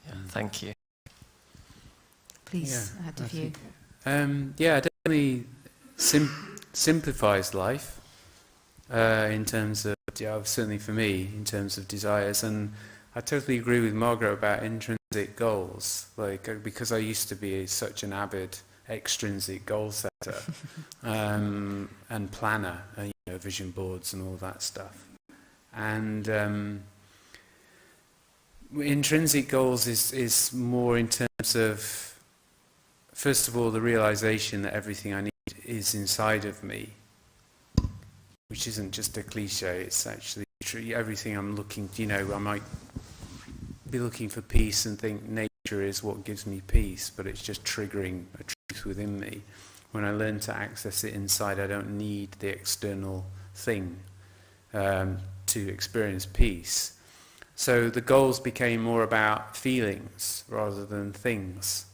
Yeah, thank you. Please, add a view. It definitely simplifies life in terms of, certainly for me, in terms of desires. And I totally agree with Margaret about intrinsic goals, because I used to be such an avid extrinsic goal setter and planner, vision boards and all that stuff. And intrinsic goals is more in terms of, first of all, the realization that everything I need is inside of me, which isn't just a cliche, it's actually true. Everything I'm looking, I might be looking for peace and think nature is what gives me peace, but it's just triggering a truth within me. When I learn to access it inside, I don't need the external thing to experience peace. So the goals became more about feelings rather than things.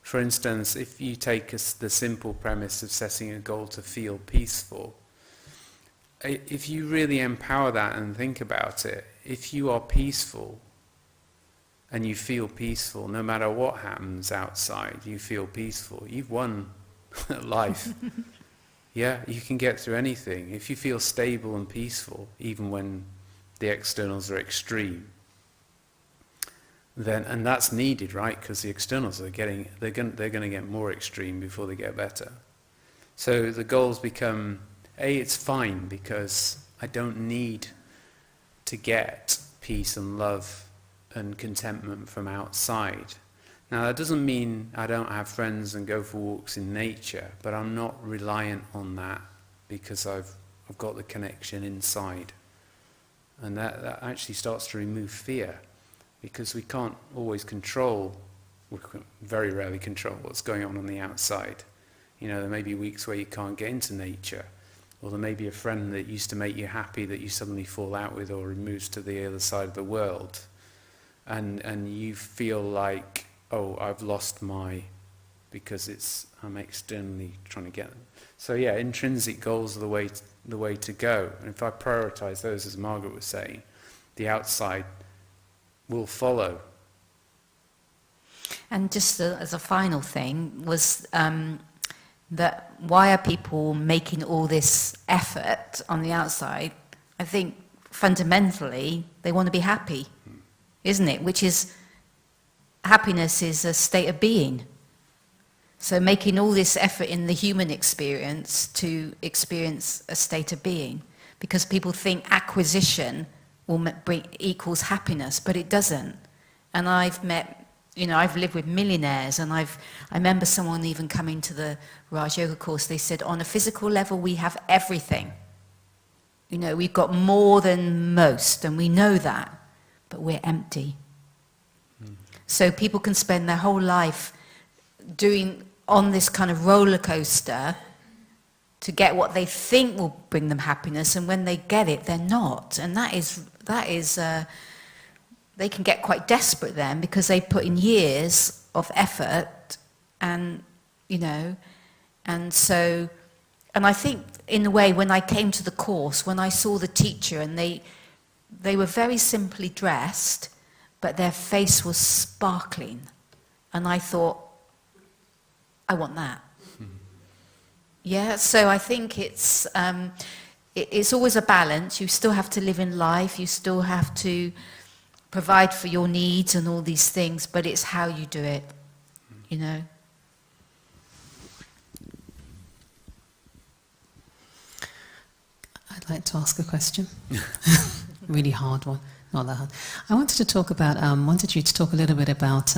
For instance, if you take the simple premise of setting a goal to feel peaceful, if you really empower that and think about it, if you are peaceful and you feel peaceful, no matter what happens outside, you feel peaceful, you've won life. Yeah, you can get through anything. If you feel stable and peaceful, even when the externals are extreme, then, and that's needed, right? Because the externals are they're going to get more extreme before they get better. So the goals become, it's fine because I don't need to get peace and love and contentment from outside. Now that doesn't mean I don't have friends and go for walks in nature, but I'm not reliant on that because I've got the connection inside. And that actually starts to remove fear, because we can't always control, we can very rarely control what's going on the outside. You know, there may be weeks where you can't get into nature, or there may be a friend that used to make you happy that you suddenly fall out with or moves to the other side of the world. And you feel like, oh, I've lost because I'm externally trying to get them. So yeah, intrinsic goals are the way to go. And if I prioritize those, as Margaret was saying, the outside will follow. And just as a final thing was that why are people making all this effort on the outside? I think fundamentally they want to be happy, isn't it? Which is, happiness is a state of being. So making all this effort in the human experience to experience a state of being, because people think acquisition will equals happiness, but it doesn't. And I've lived with millionaires, and I remember someone even coming to the Raj Yoga course. They said, on a physical level, we have everything. You know, we've got more than most, and we know that, but we're empty. So people can spend their whole life doing on this kind of roller coaster to get what they think will bring them happiness, and when they get it, they're not. And that is they can get quite desperate then, because they put in years of effort, and and I think in a way, when I came to the course, when I saw the teacher, and they were very simply dressed, but their face was sparkling, and I thought, I want that. Yeah, so I think it's always a balance. You still have to live in life, you still have to provide for your needs and all these things, but it's how you do it, you know. I'd like to ask a question. Really hard one, not that hard. I wanted you to talk a little bit about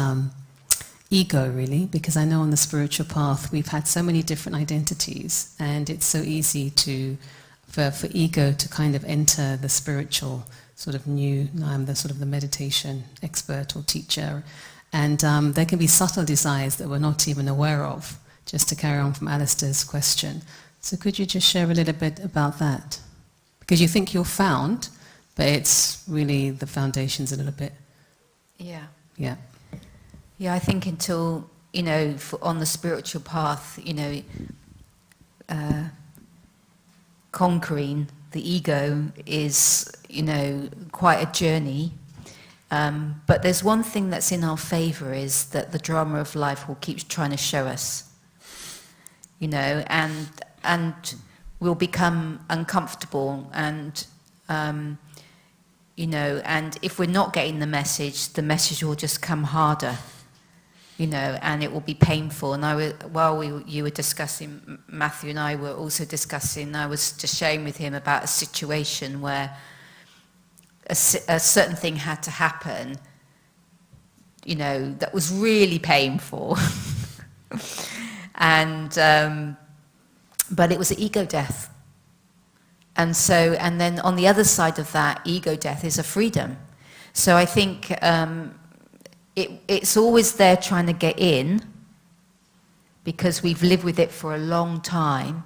ego, really, because I know on the spiritual path we've had so many different identities, and it's so easy for ego to kind of enter the spiritual sort of new, I'm the meditation expert or teacher, and there can be subtle desires that we're not even aware of, just to carry on from Alistair's question. So could you just share a little bit about that? Because you think you're found, but it's really the foundation's a little bit... Yeah. Yeah. Yeah, I think until, on the spiritual path, conquering the ego is, quite a journey. But there's one thing that's in our favour, is that the drama of life will keep trying to show us, and we'll become uncomfortable, and, and if we're not getting the message will just come harder. And it will be painful. And while you were discussing, Matthew and I were also discussing, I was just sharing with him about a situation where a certain thing had to happen, that was really painful. And, but it was an ego death. And then on the other side of that ego death is a freedom. So I think, it's always there trying to get in, because we've lived with it for a long time,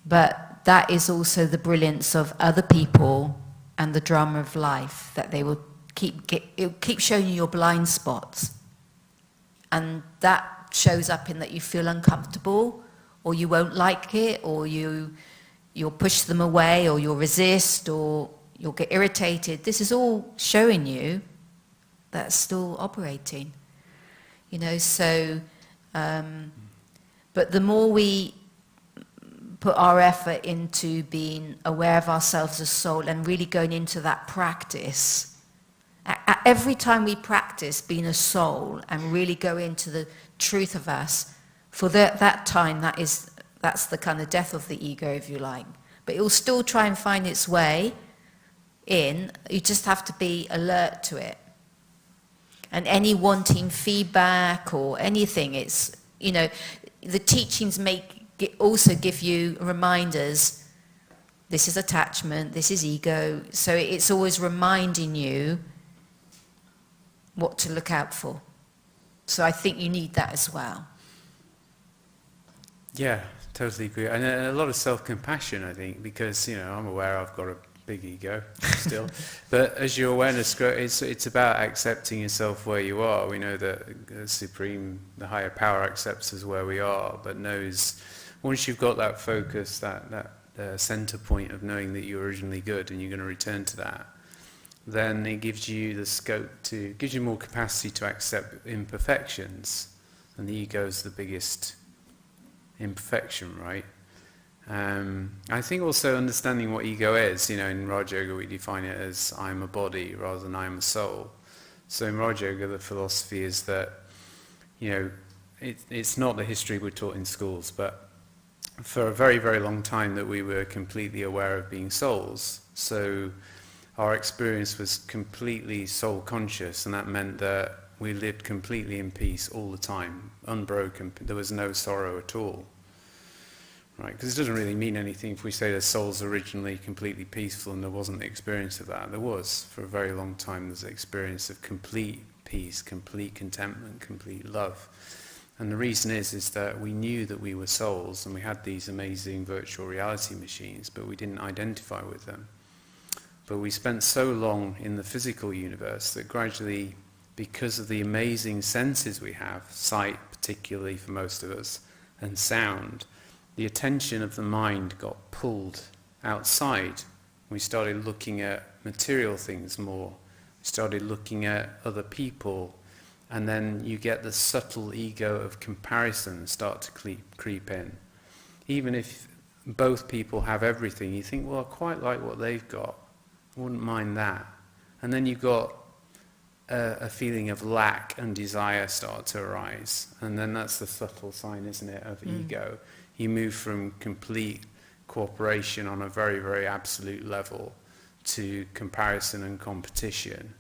but that is also the brilliance of other people and the drama of life, that they will keep showing you your blind spots, and that shows up in that you feel uncomfortable, or you won't like it, or you'll push them away, or you'll resist, or you'll get irritated. This is all showing you that's still operating, so, but the more we put our effort into being aware of ourselves as soul and really going into that practice, every time we practice being a soul and really go into the truth of us, for that time, that's the kind of death of the ego, if you like. But it will still try and find its way in. You just have to be alert to it. And any wanting feedback or anything, it's, you know, the teachings also give you reminders. This is attachment, this is ego. So it's always reminding you what to look out for. So I think you need that as well. Yeah, totally agree. And a lot of self-compassion, I think, because, you know, I'm aware I've got a big ego still. But as your awareness grows, it's about accepting yourself where you are. We know that the Supreme, the higher power accepts us where we are, but knows once you've got that focus, that center point of knowing that you're originally good and you're going to return to that, then it gives you the scope gives you more capacity to accept imperfections. And the ego is the biggest imperfection, right? I think also understanding what ego is, you know, in Raj Yoga we define it as I'm a body rather than I'm a soul. So in Raj Yoga the philosophy is that, you know, it's not the history we're taught in schools, but for a very, very long time that we were completely aware of being souls. So our experience was completely soul conscious, and that meant that we lived completely in peace all the time, unbroken. There was no sorrow at all. Right, because it doesn't really mean anything if we say the soul's originally completely peaceful and there wasn't the experience of that. There was, for a very long time, there's an experience of complete peace, complete contentment, complete love. And the reason is that we knew that we were souls and we had these amazing virtual reality machines, but we didn't identify with them. But we spent so long in the physical universe that gradually, because of the amazing senses we have, sight particularly for most of us, and sound, the attention of the mind got pulled outside. We started looking at material things more. We started looking at other people. And then you get the subtle ego of comparison start to creep in. Even if both people have everything, you think, well, I quite like what they've got. I wouldn't mind that. And then you've got a feeling of lack and desire start to arise. And then that's the subtle sign, isn't it, of ego. You move from complete cooperation on a very, very absolute level to comparison and competition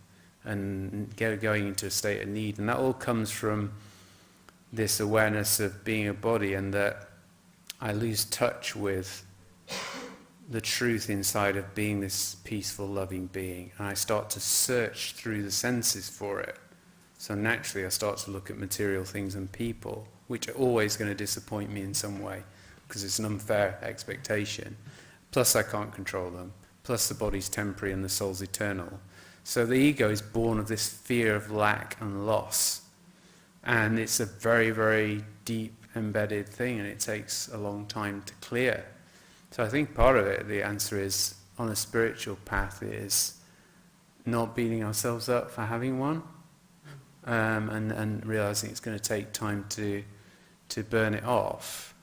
and going into a state of need. And that all comes from this awareness of being a body, and that I lose touch with the truth inside of being this peaceful, loving being. And I start to search through the senses for it. So naturally I start to look at material things and people, which are always going to disappoint me in some way, because it's an unfair expectation. Plus I can't control them. Plus the body's temporary and the soul's eternal. So the ego is born of this fear of lack and loss. And it's a very, very deep embedded thing, and it takes a long time to clear. So I think part of it, the answer is, on a spiritual path, is not beating ourselves up for having one, and realizing it's going to take time to burn it off.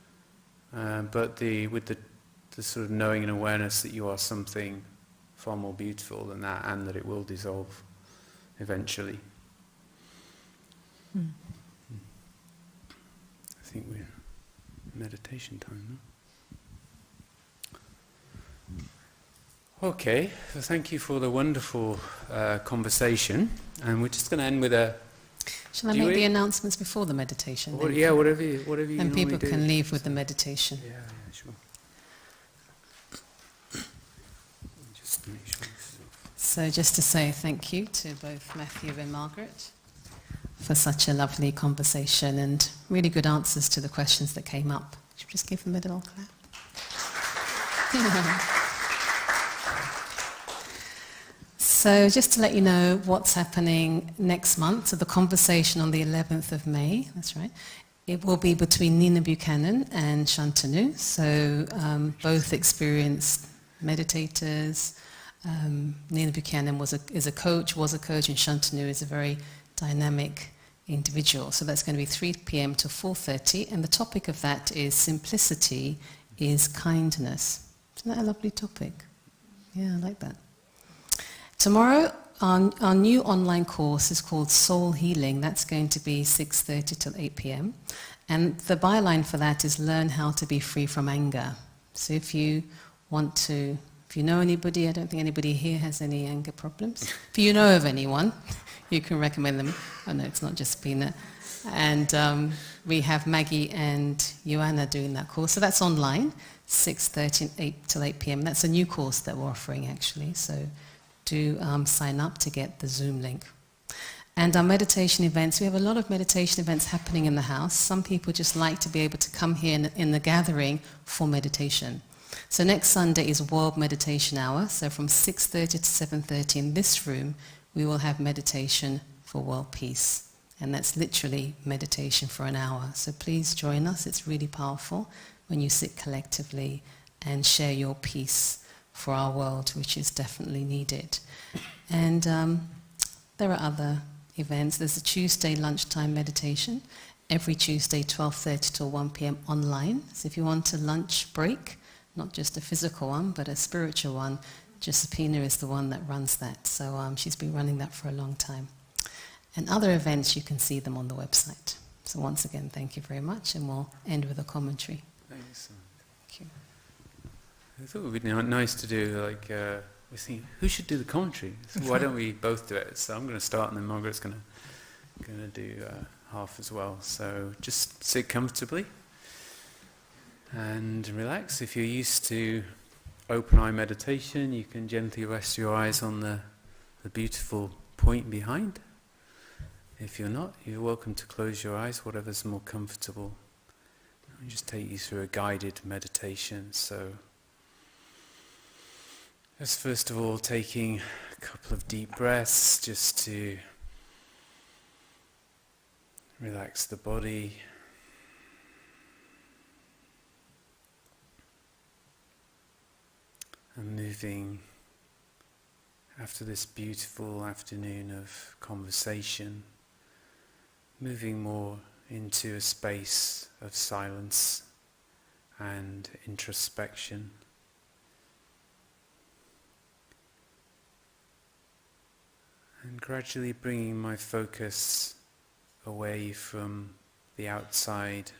But with the sort of knowing and awareness that you are something far more beautiful than that, and that it will dissolve eventually. I think we're meditation time now. Okay, so thank you for the wonderful conversation, and we're just going to end with a... Shall I make the announcements before the meditation? Yeah, whatever you and people do. can leave with the meditation. Yeah, sure. Just make sure. So just to say thank you to both Matthew and Margaret for such a lovely conversation and really good answers to the questions that came up. Should we just give them a little clap? So just to let you know what's happening next month, so the conversation on the 11th of May, that's right, it will be between Nina Buchanan and Shantanu, so both experienced meditators. Nina Buchanan is a coach, and Shantanu is a very dynamic individual. So that's going to be 3 p.m. to 4:30, and the topic of that is simplicity is kindness. Isn't that a lovely topic? Yeah, I like that. Tomorrow, our new online course is called Soul Healing. That's going to be 6:30 till 8 p.m. And the byline for that is Learn How to Be Free from Anger. So if you If you know anybody, I don't think anybody here has any anger problems. If you know of anyone, you can recommend them. Oh no, it's not just Pina. And we have Maggie and Joanna doing that course. So that's online, 6:30 till 8 p.m. That's a new course that we're offering actually. So do sign up to get the Zoom link. And our meditation events, we have a lot of meditation events happening in the house. Some people just like to be able to come here in the gathering for meditation. So next Sunday is World Meditation Hour. So from 6:30 to 7:30 in this room, we will have meditation for world peace. And that's literally meditation for an hour. So please join us. It's really powerful when you sit collectively and share your peace for our world, which is definitely needed. And there are other events. There's a Tuesday lunchtime meditation, every Tuesday 12:30 till 1 p.m. online. So if you want a lunch break, not just a physical one, but a spiritual one, Josephina is the one that runs that. So she's been running that for a long time. And other events, you can see them on the website. So once again, thank you very much, and we'll end with a commentary. Thanks. Thank you. I thought it would be nice to do, like, we think, who should do the commentary? So why don't we both do it? So I'm going to start, and then Margaret's going to do half as well. So just sit comfortably and relax. If you're used to open eye meditation, you can gently rest your eyes on the beautiful point behind. If you're not, you're welcome to close your eyes, whatever's more comfortable. I'll just take you through a guided meditation. So, just first of all, taking a couple of deep breaths just to relax the body. And moving after this beautiful afternoon of conversation, moving more into a space of silence and introspection. And gradually bringing my focus away from the outside,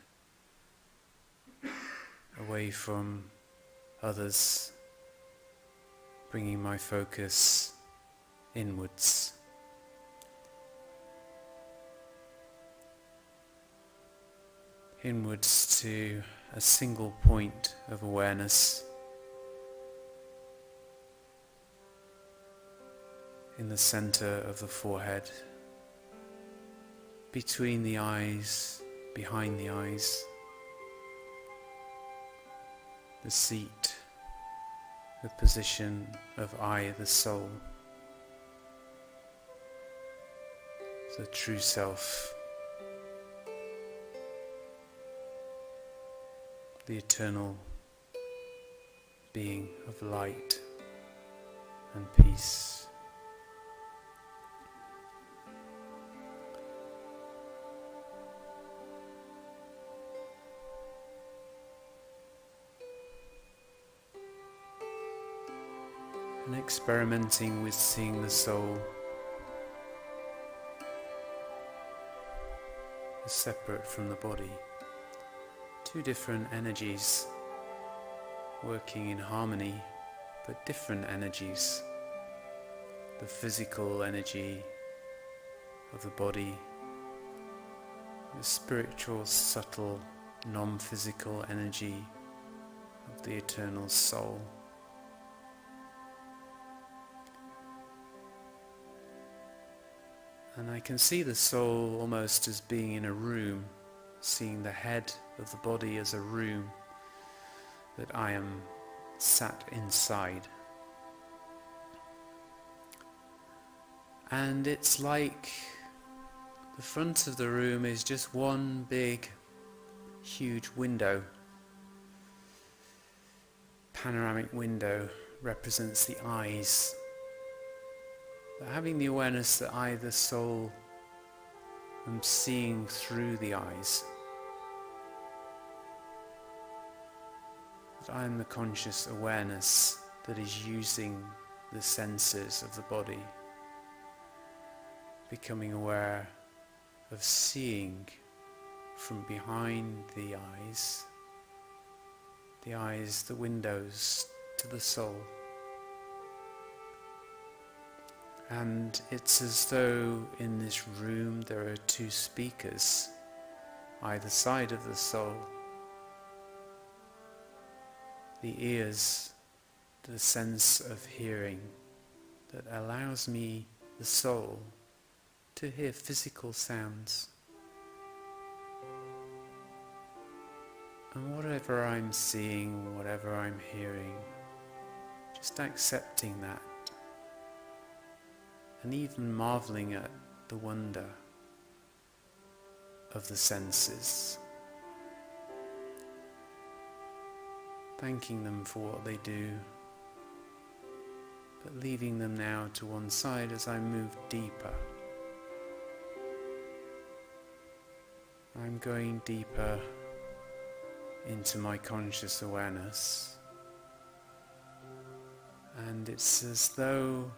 away from others, bringing my focus inwards. Inwards to a single point of awareness in the center of the forehead, between the eyes, behind the eyes, the seat, the position of I, the soul, the true self, the eternal being of light and peace. And experimenting with seeing the soul as separate from the body. Two different energies working in harmony, but different energies. The physical energy of the body, the spiritual, subtle, non-physical energy of the eternal soul. And I can see the soul almost as being in a room, seeing the head of the body as a room that I am sat inside. And it's like the front of the room is just one big, huge window. Panoramic window represents the eyes. But having the awareness that I, the soul, am seeing through the eyes. That I am the conscious awareness that is using the senses of the body. Becoming aware of seeing from behind the eyes, the windows to the soul. And it's as though in this room there are two speakers either side of the soul. The ears, the sense of hearing that allows me, the soul, to hear physical sounds. And whatever I'm seeing, whatever I'm hearing, just accepting that. And even marveling at the wonder of the senses. Thanking them for what they do, but leaving them now to one side as I move deeper. I'm going deeper into my conscious awareness, and it's as though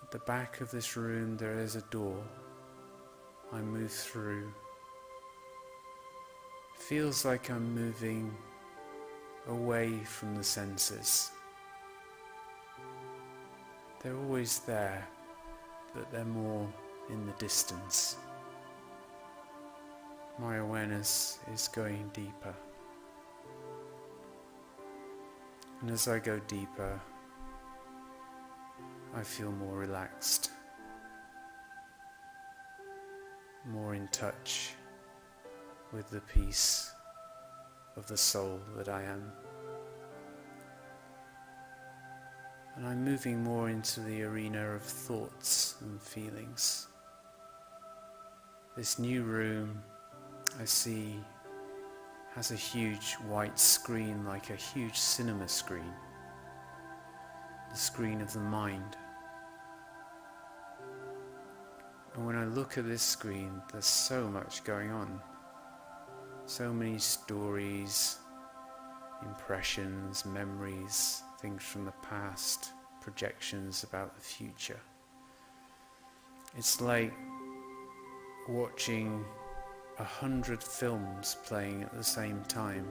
at the back of this room there is a door. I move through. It feels like I'm moving away from the senses. They're always there, but they're more in the distance. My awareness is going deeper. And as I go deeper, I feel more relaxed, more in touch with the peace of the soul that I am. And I'm moving more into the arena of thoughts and feelings. This new room I see has a huge white screen, like a huge cinema screen, the screen of the mind. And when I look at this screen, there's so much going on. So many stories, impressions, memories, things from the past, projections about the future. It's like watching 100 films playing at the same time.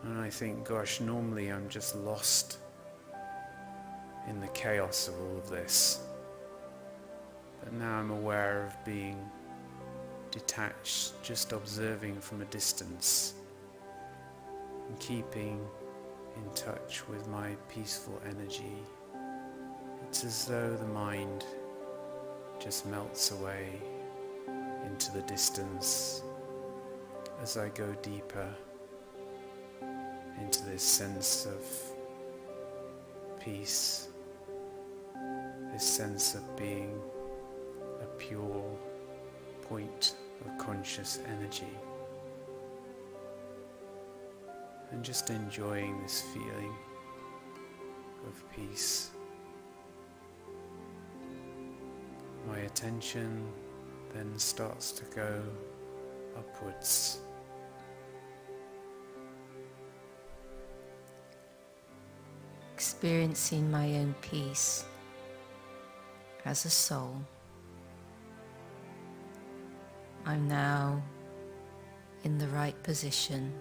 And I think, gosh, normally I'm just lost in the chaos of all of this. But now I'm aware of being detached, just observing from a distance and keeping in touch with my peaceful energy. It's as though the mind just melts away into the distance as I go deeper into this sense of peace, this sense of being a pure point of conscious energy, and just enjoying this feeling of peace. My attention then starts to go upwards. Experiencing my own peace as a soul. I'm now in the right position,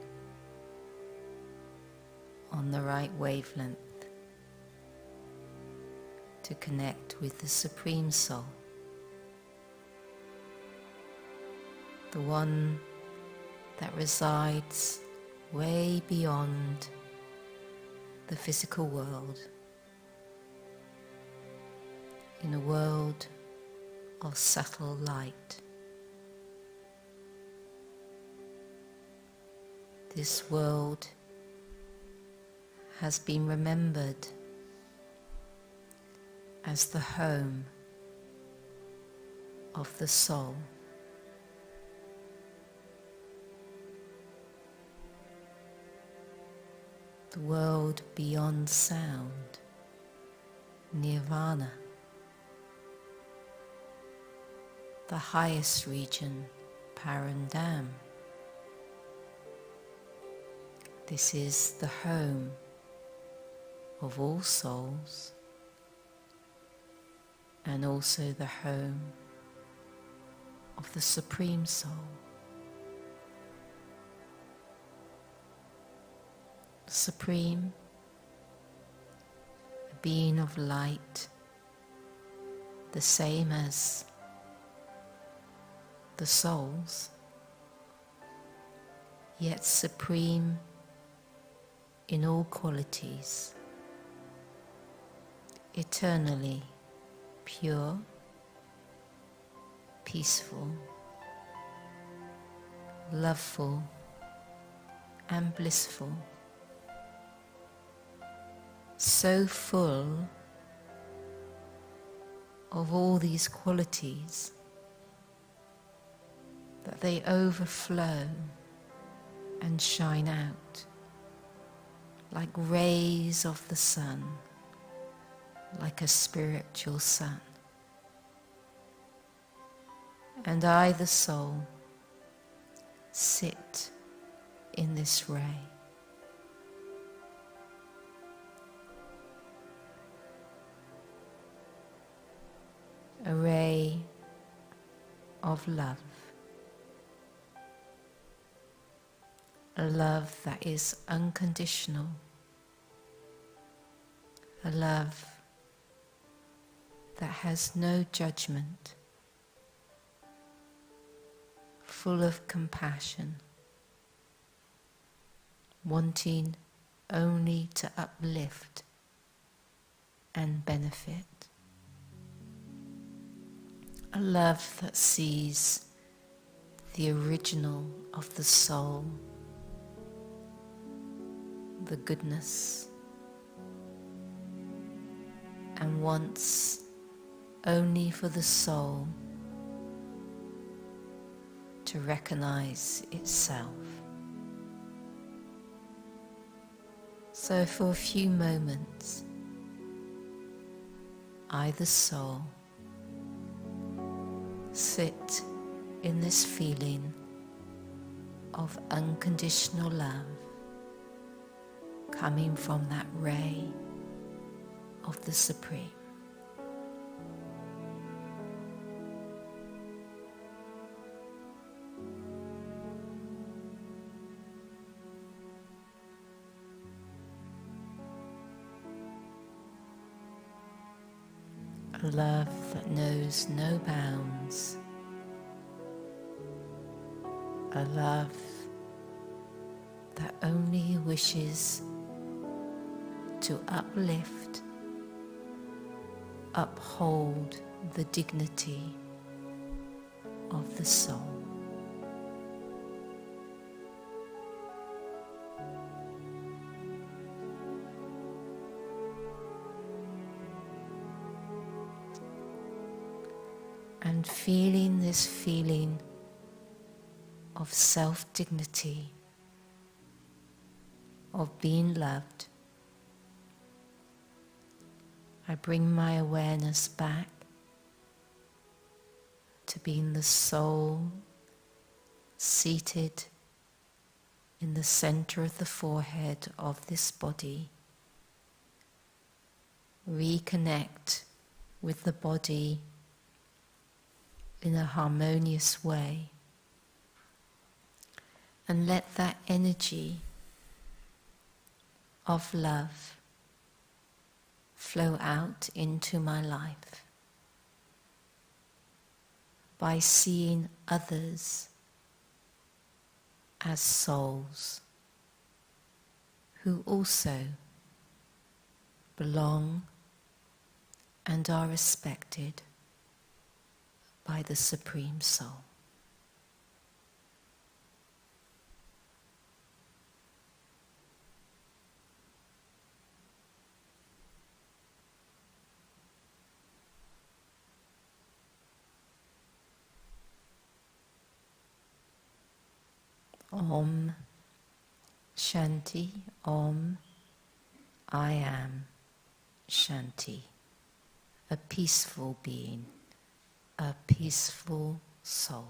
on the right wavelength, to connect with the Supreme Soul, the one that resides way beyond the physical world, in a world of subtle light. This world has been remembered as the home of the soul. The world beyond sound, nirvana, the highest region, Parandam. This is the home of all souls, and also the home of the Supreme Soul. The Supreme, a being of light, the same as the souls, yet supreme in all qualities, eternally pure, peaceful, loveful, and blissful, so full of all these qualities that they overflow and shine out like rays of the sun, like a spiritual sun. And I, the soul, sit in this ray. A ray of love. A love that is unconditional. A love that has no judgment. Full of compassion. Wanting only to uplift and benefit. A love that sees the original of the soul, the goodness, and wants only for the soul to recognize itself. So for a few moments, I, the soul, sit in this feeling of unconditional love coming from that ray of the Supreme. A love that knows no bounds. A love that only wishes to uplift, uphold the dignity of the soul. And feeling this feeling of self-dignity, of being loved, I bring my awareness back to being the soul seated in the center of the forehead of this body. Reconnect with the body in a harmonious way, and let that energy of love flow out into my life by seeing others as souls who also belong and are respected by the Supreme Soul. Om Shanti, Om I am Shanti, a peaceful being, a peaceful soul.